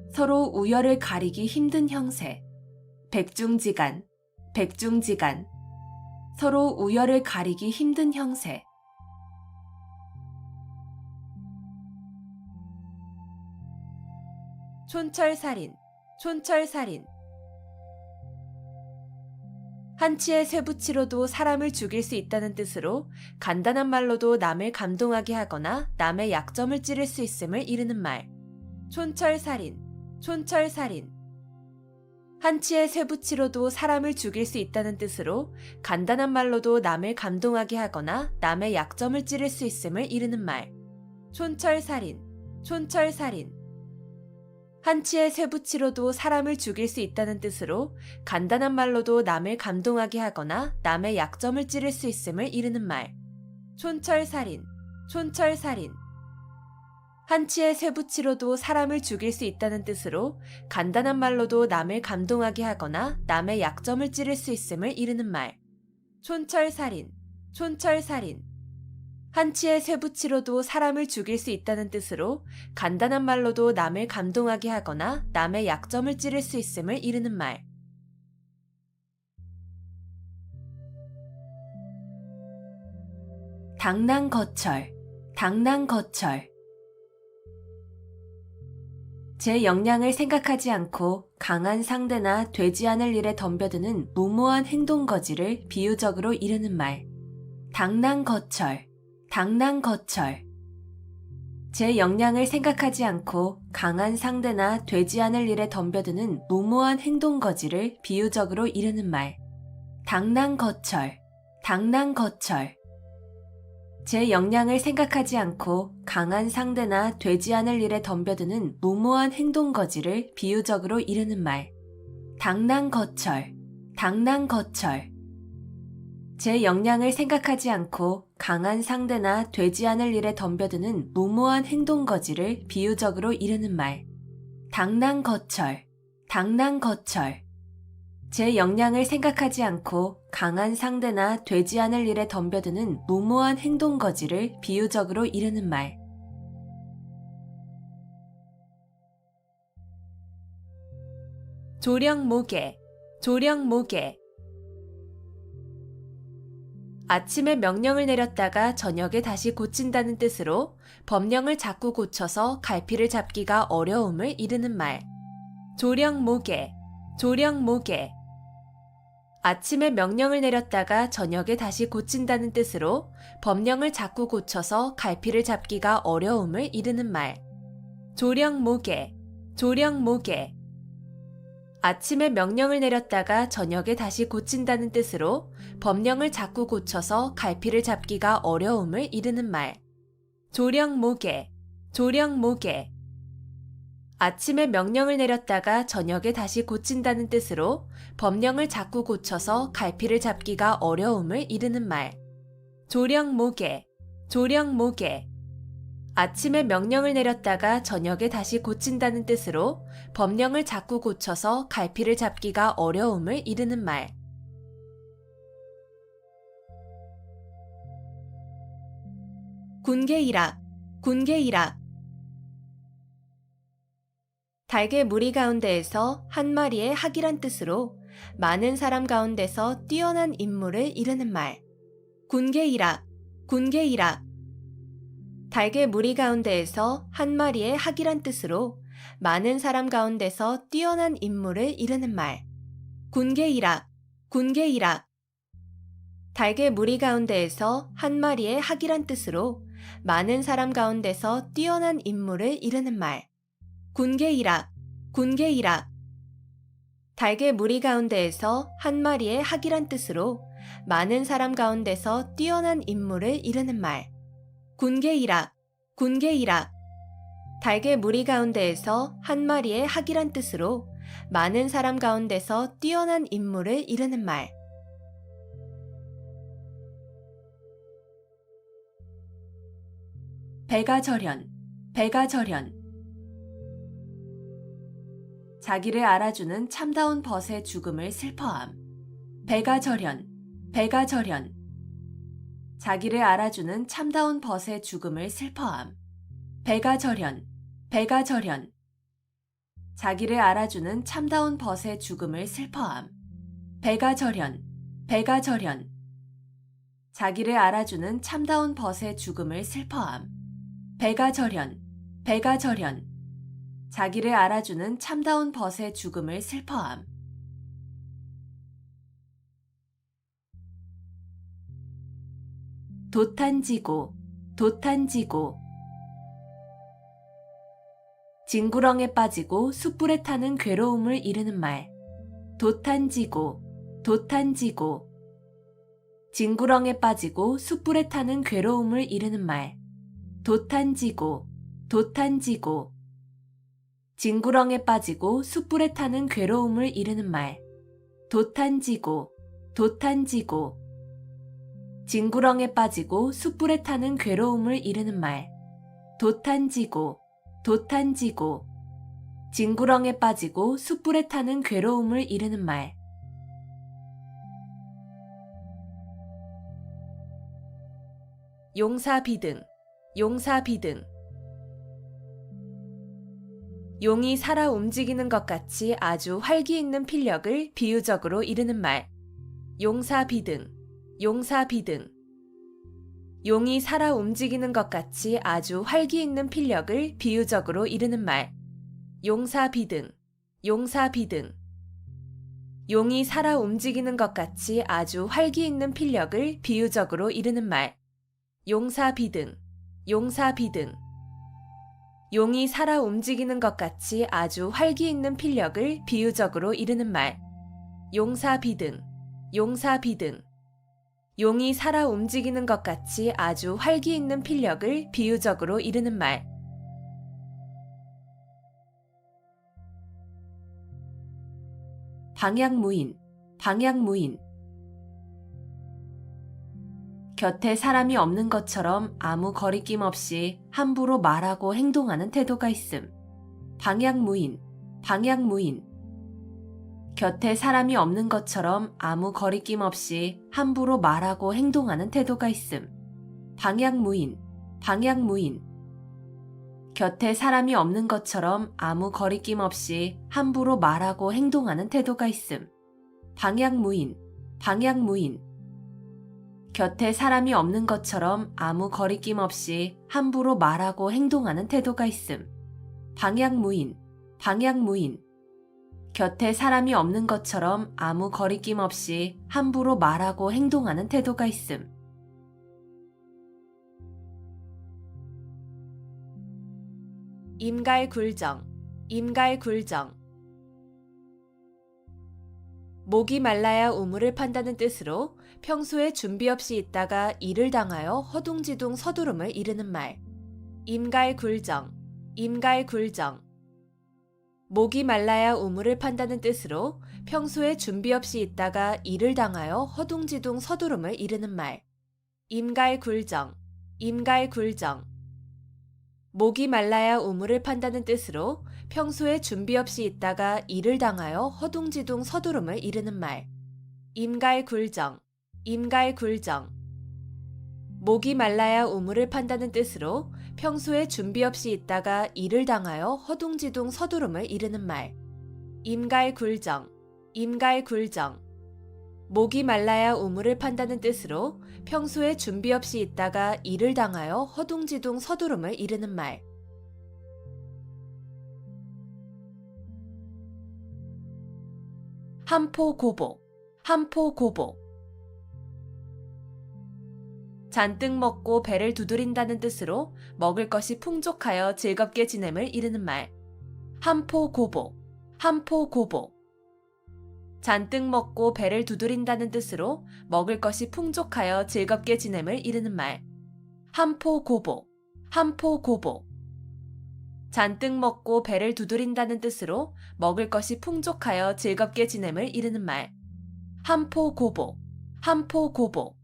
서로 우열을 가리기 힘든 형세. 백중지간, 백중지간. 서로 우열을 가리기 힘든 형세. 촌철살인, 촌철살인. 한치의 쇠붙이로도 사람을 죽일 수 있다는 뜻으로 간단한 말로도 남을 감동하게 하거나 남의 약점을 찌를 수 있음을 이르는 말. 촌철살인, 촌철살인. 한치의 쇠붙이로도 사람을 죽일 수 있다는 뜻으로 간단한 말로도 남을 감동하게 하거나 남의 약점을 찌를 수 있음을 이르는 말. 촌철살인, 촌철살인. 한치의 쇠붙이로도 사람을 죽일 수 있다는 뜻으로 간단한 말로도 남을 감동하게 하거나 남의 약점을 찌를 수 있음을 이르는 말. 촌철살인, 촌철살인. 한치의 쇠붙이로도 사람을 죽일 수 있다는 뜻으로 간단한 말로도 남을 감동하게 하거나 남의 약점을 찌를 수 있음을 이르는 말. 촌철살인, 촌철살인. 한치의 쇠붙이로도 사람을 죽일 수 있다는 뜻으로 간단한 말로도 남을 감동하게 하거나 남의 약점을 찌를 수 있음을 이르는 말. 당랑거철, 당랑거철. 제 역량을 생각하지 않고 강한 상대나 되지 않을 일에 덤벼드는 무모한 행동거지를 비유적으로 이르는 말. 당랑거철, 당랑거철. 제 역량을 생각하지 않고 강한 상대나 되지 않을 일에 덤벼드는 무모한 행동거지를 비유적으로 이르는 말. 당랑거철, 당랑거철. 제 역량을 생각하지 않고 강한 상대나 되지 않을 일에 덤벼드는 무모한 행동거지를 비유적으로 이르는 말. 당랑거철, 당랑거철. 제 역량을 생각하지 않고 강한 상대나 되지 않을 일에 덤벼드는 무모한 행동거지를 비유적으로 이르는 말. 당랑거철, 당랑거철. 제 역량을 생각하지 않고 강한 상대나 되지 않을 일에 덤벼드는 무모한 행동거지를 비유적으로 이르는 말. 조령모계, 조령모계. 아침에 명령을 내렸다가 저녁에 다시 고친다는 뜻으로 법령을 자꾸 고쳐서 갈피를 잡기가 어려움을 이르는 말. 조령모계, 조령모계. 아침에 명령을 내렸다가 저녁에 다시 고친다는 뜻으로 법령을 자꾸 고쳐서 갈피를 잡기가 어려움을 이르는 말. 조령모계, 조령모계. 아침에 명령을 내렸다가 저녁에 다시 고친다는 뜻으로 법령을 자꾸 고쳐서 갈피를 잡기가 어려움을 이르는 말. 조령모계, 조령모계. 아침에 명령을 내렸다가 저녁에 다시 고친다는 뜻으로 법령을 자꾸 고쳐서 갈피를 잡기가 어려움을 이르는 말. 조령모계, 조령모계. 아침에 명령을 내렸다가 저녁에 다시 고친다는 뜻으로 법령을 자꾸 고쳐서 갈피를 잡기가 어려움을 이르는 말. 군계일학, 군계일학. 달개 무리 가운데에서 한 마리의 학이란 뜻으로 많은 사람 가운데서 뛰어난 인물을 이르는 말. 군계일학, 군계일학. 달개 무리 가운데에서 한 마리의 학이란 뜻으로 많은 사람 가운데서 뛰어난 인물을 이르는 말. 군계일학, 군계일학. 달개 무리 가운데에서 한 마리의 학이란 뜻으로 많은 사람 가운데서 뛰어난 인물을 이르는 말. 군계일학, 군계일학. 달개 무리 가운데에서 한 마리의 학이란 뜻으로 많은 사람 가운데서 뛰어난 인물을 이르는 말. 군계일학, 군계일학. 달개 무리 가운데에서 한 마리의 학이란 뜻으로 많은 사람 가운데서 뛰어난 인물을 이르는 말. 배가절연, 배가절연. 자기를 알아주는 참다운 벗의 죽음을 슬퍼함. 배가절연, 배가절연. 자기를 알아주는 참다운 벗의 죽음을 슬퍼함. 배가절연, 배가절연. 자기를 알아주는 참다운 벗의 죽음을 슬퍼함. 배가절연, 배가절연. 자기를 알아주는 참다운 벗의 죽음을 슬퍼함. 배가절연, 배가절연. 자기를 알아주는 참다운 벗의 죽음을 슬퍼함. 도탄지고, 도탄지고. 징구렁에 빠지고 숯불에 타는 괴로움을 이르는 말. 도탄지고, 도탄지고. 징구렁에 빠지고 숯불에 타는 괴로움을 이르는 말. 도탄지고, 도탄지고. 징구렁에 빠지고 숯불에 타는 괴로움을 이르는 말. 도탄지고, 도탄지고. 징구렁에 빠지고 숯불에 타는 괴로움을 이르는 말. 도탄지고, 도탄지고. 징구렁에 빠지고 숯불에 타는 괴로움을 이르는 말. 용사비등, 용사비등. 용이 살아 움직이는 것 같이 아주 활기 있는 필력을 비유적으로 이르는 말. 용사비등, 용사비등. 용이 살아 움직이는 것 같이 아주 활기 있는 필력을 비유적으로 이르는 말. 용사비등, 용사비등. 용이 살아 움직이는 것 같이 아주 활기 있는 필력을 비유적으로 이르는 말. 용사비등, 용사비등. 용이 살아 움직이는 것 같이 아주 활기 있는 필력을 비유적으로 이르는 말. 용사비등, 용사비등. 용이 살아 움직이는 것 같이 아주 활기 있는 필력을 비유적으로 이르는 말. 방향무인, 방향무인. 곁에 사람이 없는 것처럼 아무 거리낌 없이 함부로 말하고 행동하는 태도가 있음. 방향무인, 방향무인. 곁에 사람이 없는 것처럼 아무 거리낌 없이 함부로 말하고 행동하는 태도가 있음. 방향무인, 방향무인. 곁에 사람이 없는 것처럼 아무 거리낌 없이 함부로 말하고 행동하는 태도가 있음. 방향무인, 방향무인. 곁에 사람이 없는 것처럼 아무 거리낌 없이 함부로 말하고 행동하는 태도가 있음. 방향무인, 방향무인. 곁에 사람이 없는 것처럼 아무 거리낌 없이 함부로 말하고 행동하는 태도가 있음. 임갈굴정, 임갈굴정. 목이 말라야 우물을 판다는 뜻으로 평소에 준비 없이 있다가 일을 당하여 허둥지둥 서두름을 이르는 말. 임갈굴정, 임갈굴정. 목이 말라야 우물을 판다는 뜻으로 평소에 준비 없이 있다가 일을 당하여 허둥지둥 서두름을 이르는 말. 임갈굴정, 임갈굴정. 목이 말라야 우물을 판다는 뜻으로 평소에 준비 없이 있다가 일을 당하여 허둥지둥 서두름을 이르는 말. 임갈굴정, 임갈굴정. 목이 말라야 우물을 판다는 뜻으로 평소에 준비 없이 있다가 일을 당하여 허둥지둥 서두름을 이르는 말. 임갈굴정, 임갈굴정. 목이 말라야 우물을 판다는 뜻으로 평소에 준비 없이 있다가 일을 당하여 허둥지둥 서두름을 이르는 말. 한포고복, 한포고복. 잔뜩 먹고 배를 두드린다는 뜻으로 먹을 것이 풍족하여 즐겁게 지냄을 이르는 말. 한포고복, 한포고복. 잔뜩 먹고 배를 두드린다는 뜻으로 먹을 것이 풍족하여 즐겁게 지냄을 이르는 말. 한포고복, 한포고복. 잔뜩 먹고 배를 두드린다는 뜻으로 먹을 것이 풍족하여 즐겁게 지냄을 이르는 말. 한포고복, 한포고복.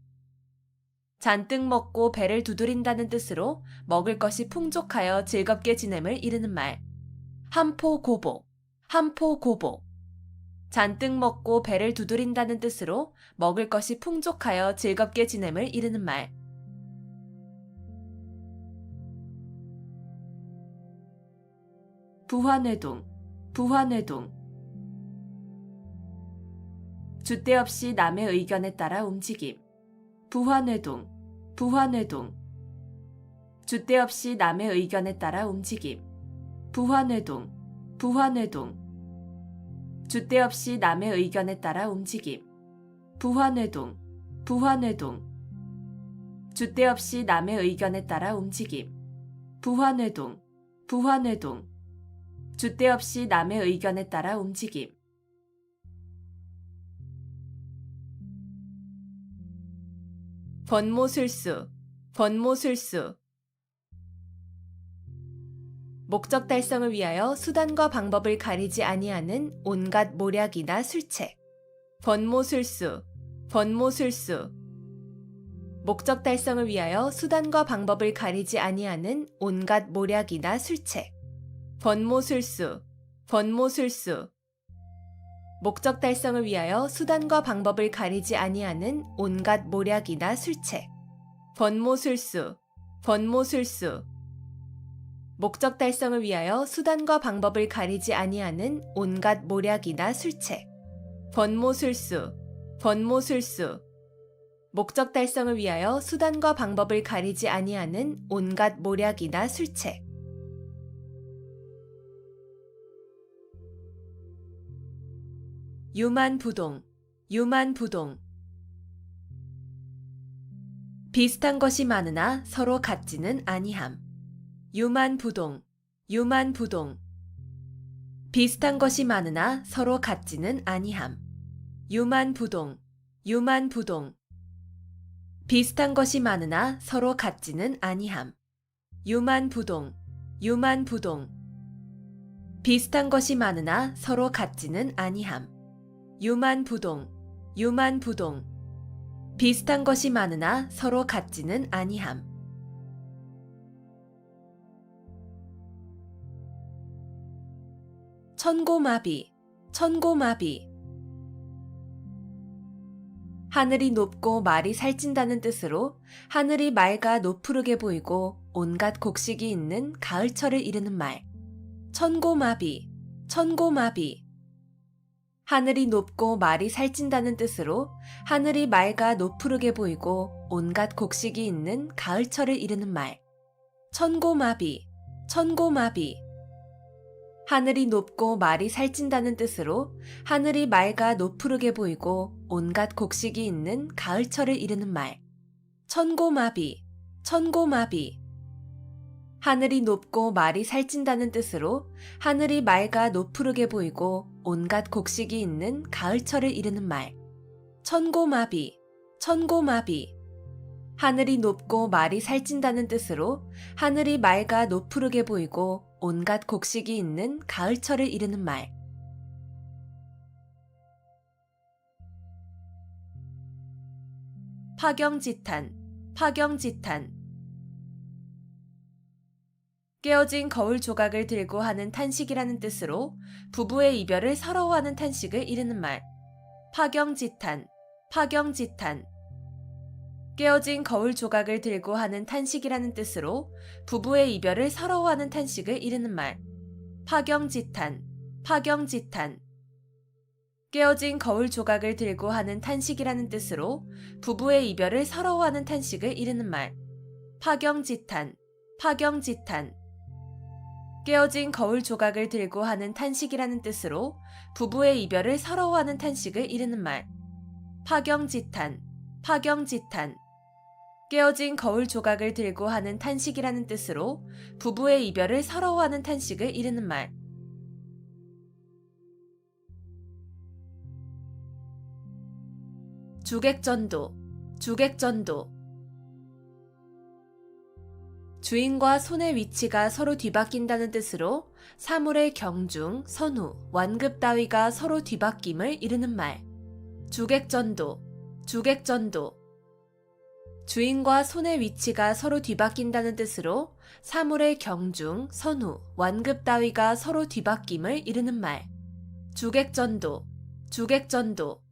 잔뜩 먹고 배를 두드린다는 뜻으로 먹을 것이 풍족하여 즐겁게 지냄을 이르는 말. 한포고복, 한포고복. 잔뜩 먹고 배를 두드린다는 뜻으로 먹을 것이 풍족하여 즐겁게 지냄을 이르는 말. 부화뇌동, 부화뇌동. 줏대 없이 남의 의견에 따라 움직임. 부화뇌동, 부화뇌동. 줏대 없이 남의 의견에 따라 움직임. 부화뇌동, 부화뇌동. 줏대 없이 남의 의견에 따라 움직임. 부화뇌동, 부화뇌동. 줏대 없이 남의 의견에 따라 움직임. 부화뇌동, 부화뇌동. 줏대 없이 남의 의견에 따라 움직임. 번모술수, 번모술수. 목적 달성을 위하여 수단과 방법을 가리지 아니하는 온갖 모략이나 술책. 번모술수, 번모술수. 목적 달성을 위하여 수단과 방법을 가리지 아니하는 온갖 모략이나 술책. 번모술수, 번모술수. 목적 달성을 위하여 수단과 방법을 가리지 아니하는 온갖 모략이나 술책. 번모술수, 번모술수. 목적 달성을 위하여 수단과 방법을 가리지 아니하는 온갖 모략이나 술책. 번모술수, 번모술수. 목적 달성을 위하여 수단과 방법을 가리지 아니하는 온갖 모략이나 술책. 유만부동, 유만부동. 비슷한 것이 많으나 서로 같지는 아니함. 유만부동, 유만부동. 비슷한 것이 많으나 서로 같지는 아니함. 유만부동, 유만부동. 비슷한 것이 많으나 서로 같지는 아니함. 유만부동, 유만부동. 비슷한 것이 많으나 서로 같지는 아니함. 유만부동, 유만부동. 비슷한 것이 많으나 서로 같지는 아니함. 천고마비, 천고마비. 하늘이 높고 말이 살찐다는 뜻으로 하늘이 맑아 노푸르게 보이고 온갖 곡식이 있는 가을철을 이르는 말. 천고마비, 천고마비. 하늘이 높고 말이 살찐다는 뜻으로 하늘이 맑아 노푸르게 보이고 온갖 곡식이 있는 가을철을 이르는 말. 천고마비, 천고마비. 하늘이 높고 말이 살찐다는 뜻으로 하늘이 맑아 노푸르게 보이고 온갖 곡식이 있는 가을철을 이르는 말. 천고마비, 천고마비. 하늘이 높고 말이 살찐다는 뜻으로 하늘이 맑아 노푸르게 보이고 온갖 곡식이 있는 가을철을 이르는 말. 천고마비, 천고마비. 하늘이 높고 말이 살찐다는 뜻으로 하늘이 맑아 노푸르게 보이고 온갖 곡식이 있는 가을철을 이르는 말. 파경지탄, 파경지탄. 깨어진 거울 조각을 들고 하는 탄식이라는 뜻으로 부부의 이별을 서러워하는 탄식을 이르는 말. 파경지탄, 파경지탄. 깨어진 거울 조각을 들고 하는 탄식이라는 뜻으로 부부의 이별을 서러워하는 탄식을 이르는 말. 파경지탄, 파경지탄. 깨어진 거울 조각을 들고 하는 탄식이라는 뜻으로 부부의 이별을 서러워하는 탄식을 이르는 말. 파경지탄, 파경지탄. 깨어진 거울 조각을 들고 하는 탄식이라는 뜻으로 부부의 이별을 서러워하는 탄식을 이르는 말. 파경지탄, 파경지탄. 깨어진 거울 조각을 들고 하는 탄식이라는 뜻으로 부부의 이별을 서러워하는 탄식을 이르는 말. 주객전도, 주객전도. 주인과 손의 위치가 서로 뒤바뀐다는 뜻으로 사물의 경중, 선후, 완급 따위가 서로 뒤바뀜을 이르는 말. 주객전도, 주객전도. 주인과 손의 위치가 서로 뒤바뀐다는 뜻으로 사물의 경중, 선후, 완급 따위가 서로 뒤바뀜을 이르는 말. 주객전도, 주객전도.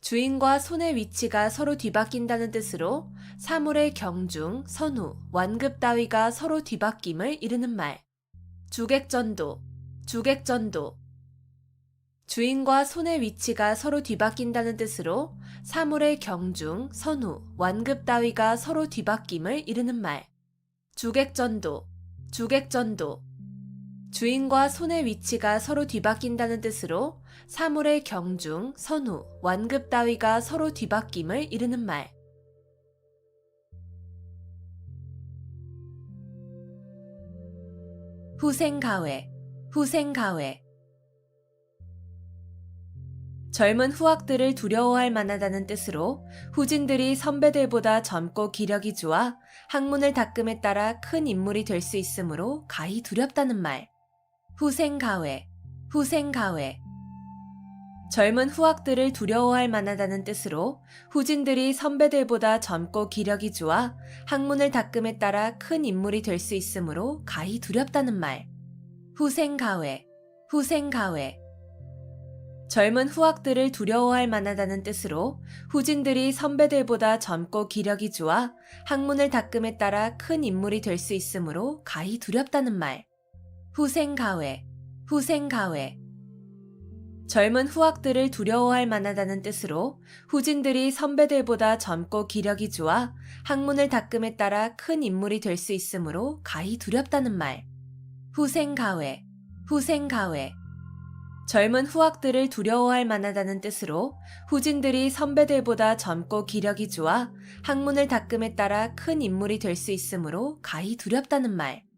주인과 손의 위치가 서로 뒤바뀐다는 뜻으로 사물의 경중, 선후, 완급 따위가 서로 뒤바뀜을 이르는 말. 주객전도, 주객전도. 주인과 손의 위치가 서로 뒤바뀐다는 뜻으로 사물의 경중, 선후, 완급 따위가 서로 뒤바뀜을 이르는 말. 주객전도, 주객전도. 주인과 손의 위치가 서로 뒤바뀐다는 뜻으로 사물의 경중, 선후, 완급 따위가 서로 뒤바뀜을 이르는 말. 후생가회, 후생가회. 젊은 후학들을 두려워할 만하다는 뜻으로 후진들이 선배들보다 젊고 기력이 좋아 학문을 닦음에 따라 큰 인물이 될 수 있으므로 가히 두렵다는 말. 후생가회, 후생가회. 젊은 후학들을 두려워할 만하다는 뜻으로 후진들이 선배들보다 젊고 기력이 좋아 학문을 닦음에 따라 큰 인물이 될 수 있으므로 가히 두렵다는 말. 후생가회, 후생가회. 젊은 후학들을 두려워할 만하다는 뜻으로 후진들이 선배들보다 젊고 기력이 좋아 학문을 닦음에 따라 큰 인물이 될 수 있으므로 가히 두렵다는 말. 후생가회, 후생가회. 젊은 후학들을 두려워할 만하다는 뜻으로 후진들이 선배들보다 젊고 기력이 좋아 학문을 닦음에 따라 큰 인물이 될 수 있으므로 가히 두렵다는 말. 후생가회, 후생가회. 젊은 후학들을 두려워할 만하다는 뜻으로 후진들이 선배들보다 젊고 기력이 좋아 학문을 닦음에 따라 큰 인물이 될 수 있으므로 가히 두렵다는 말.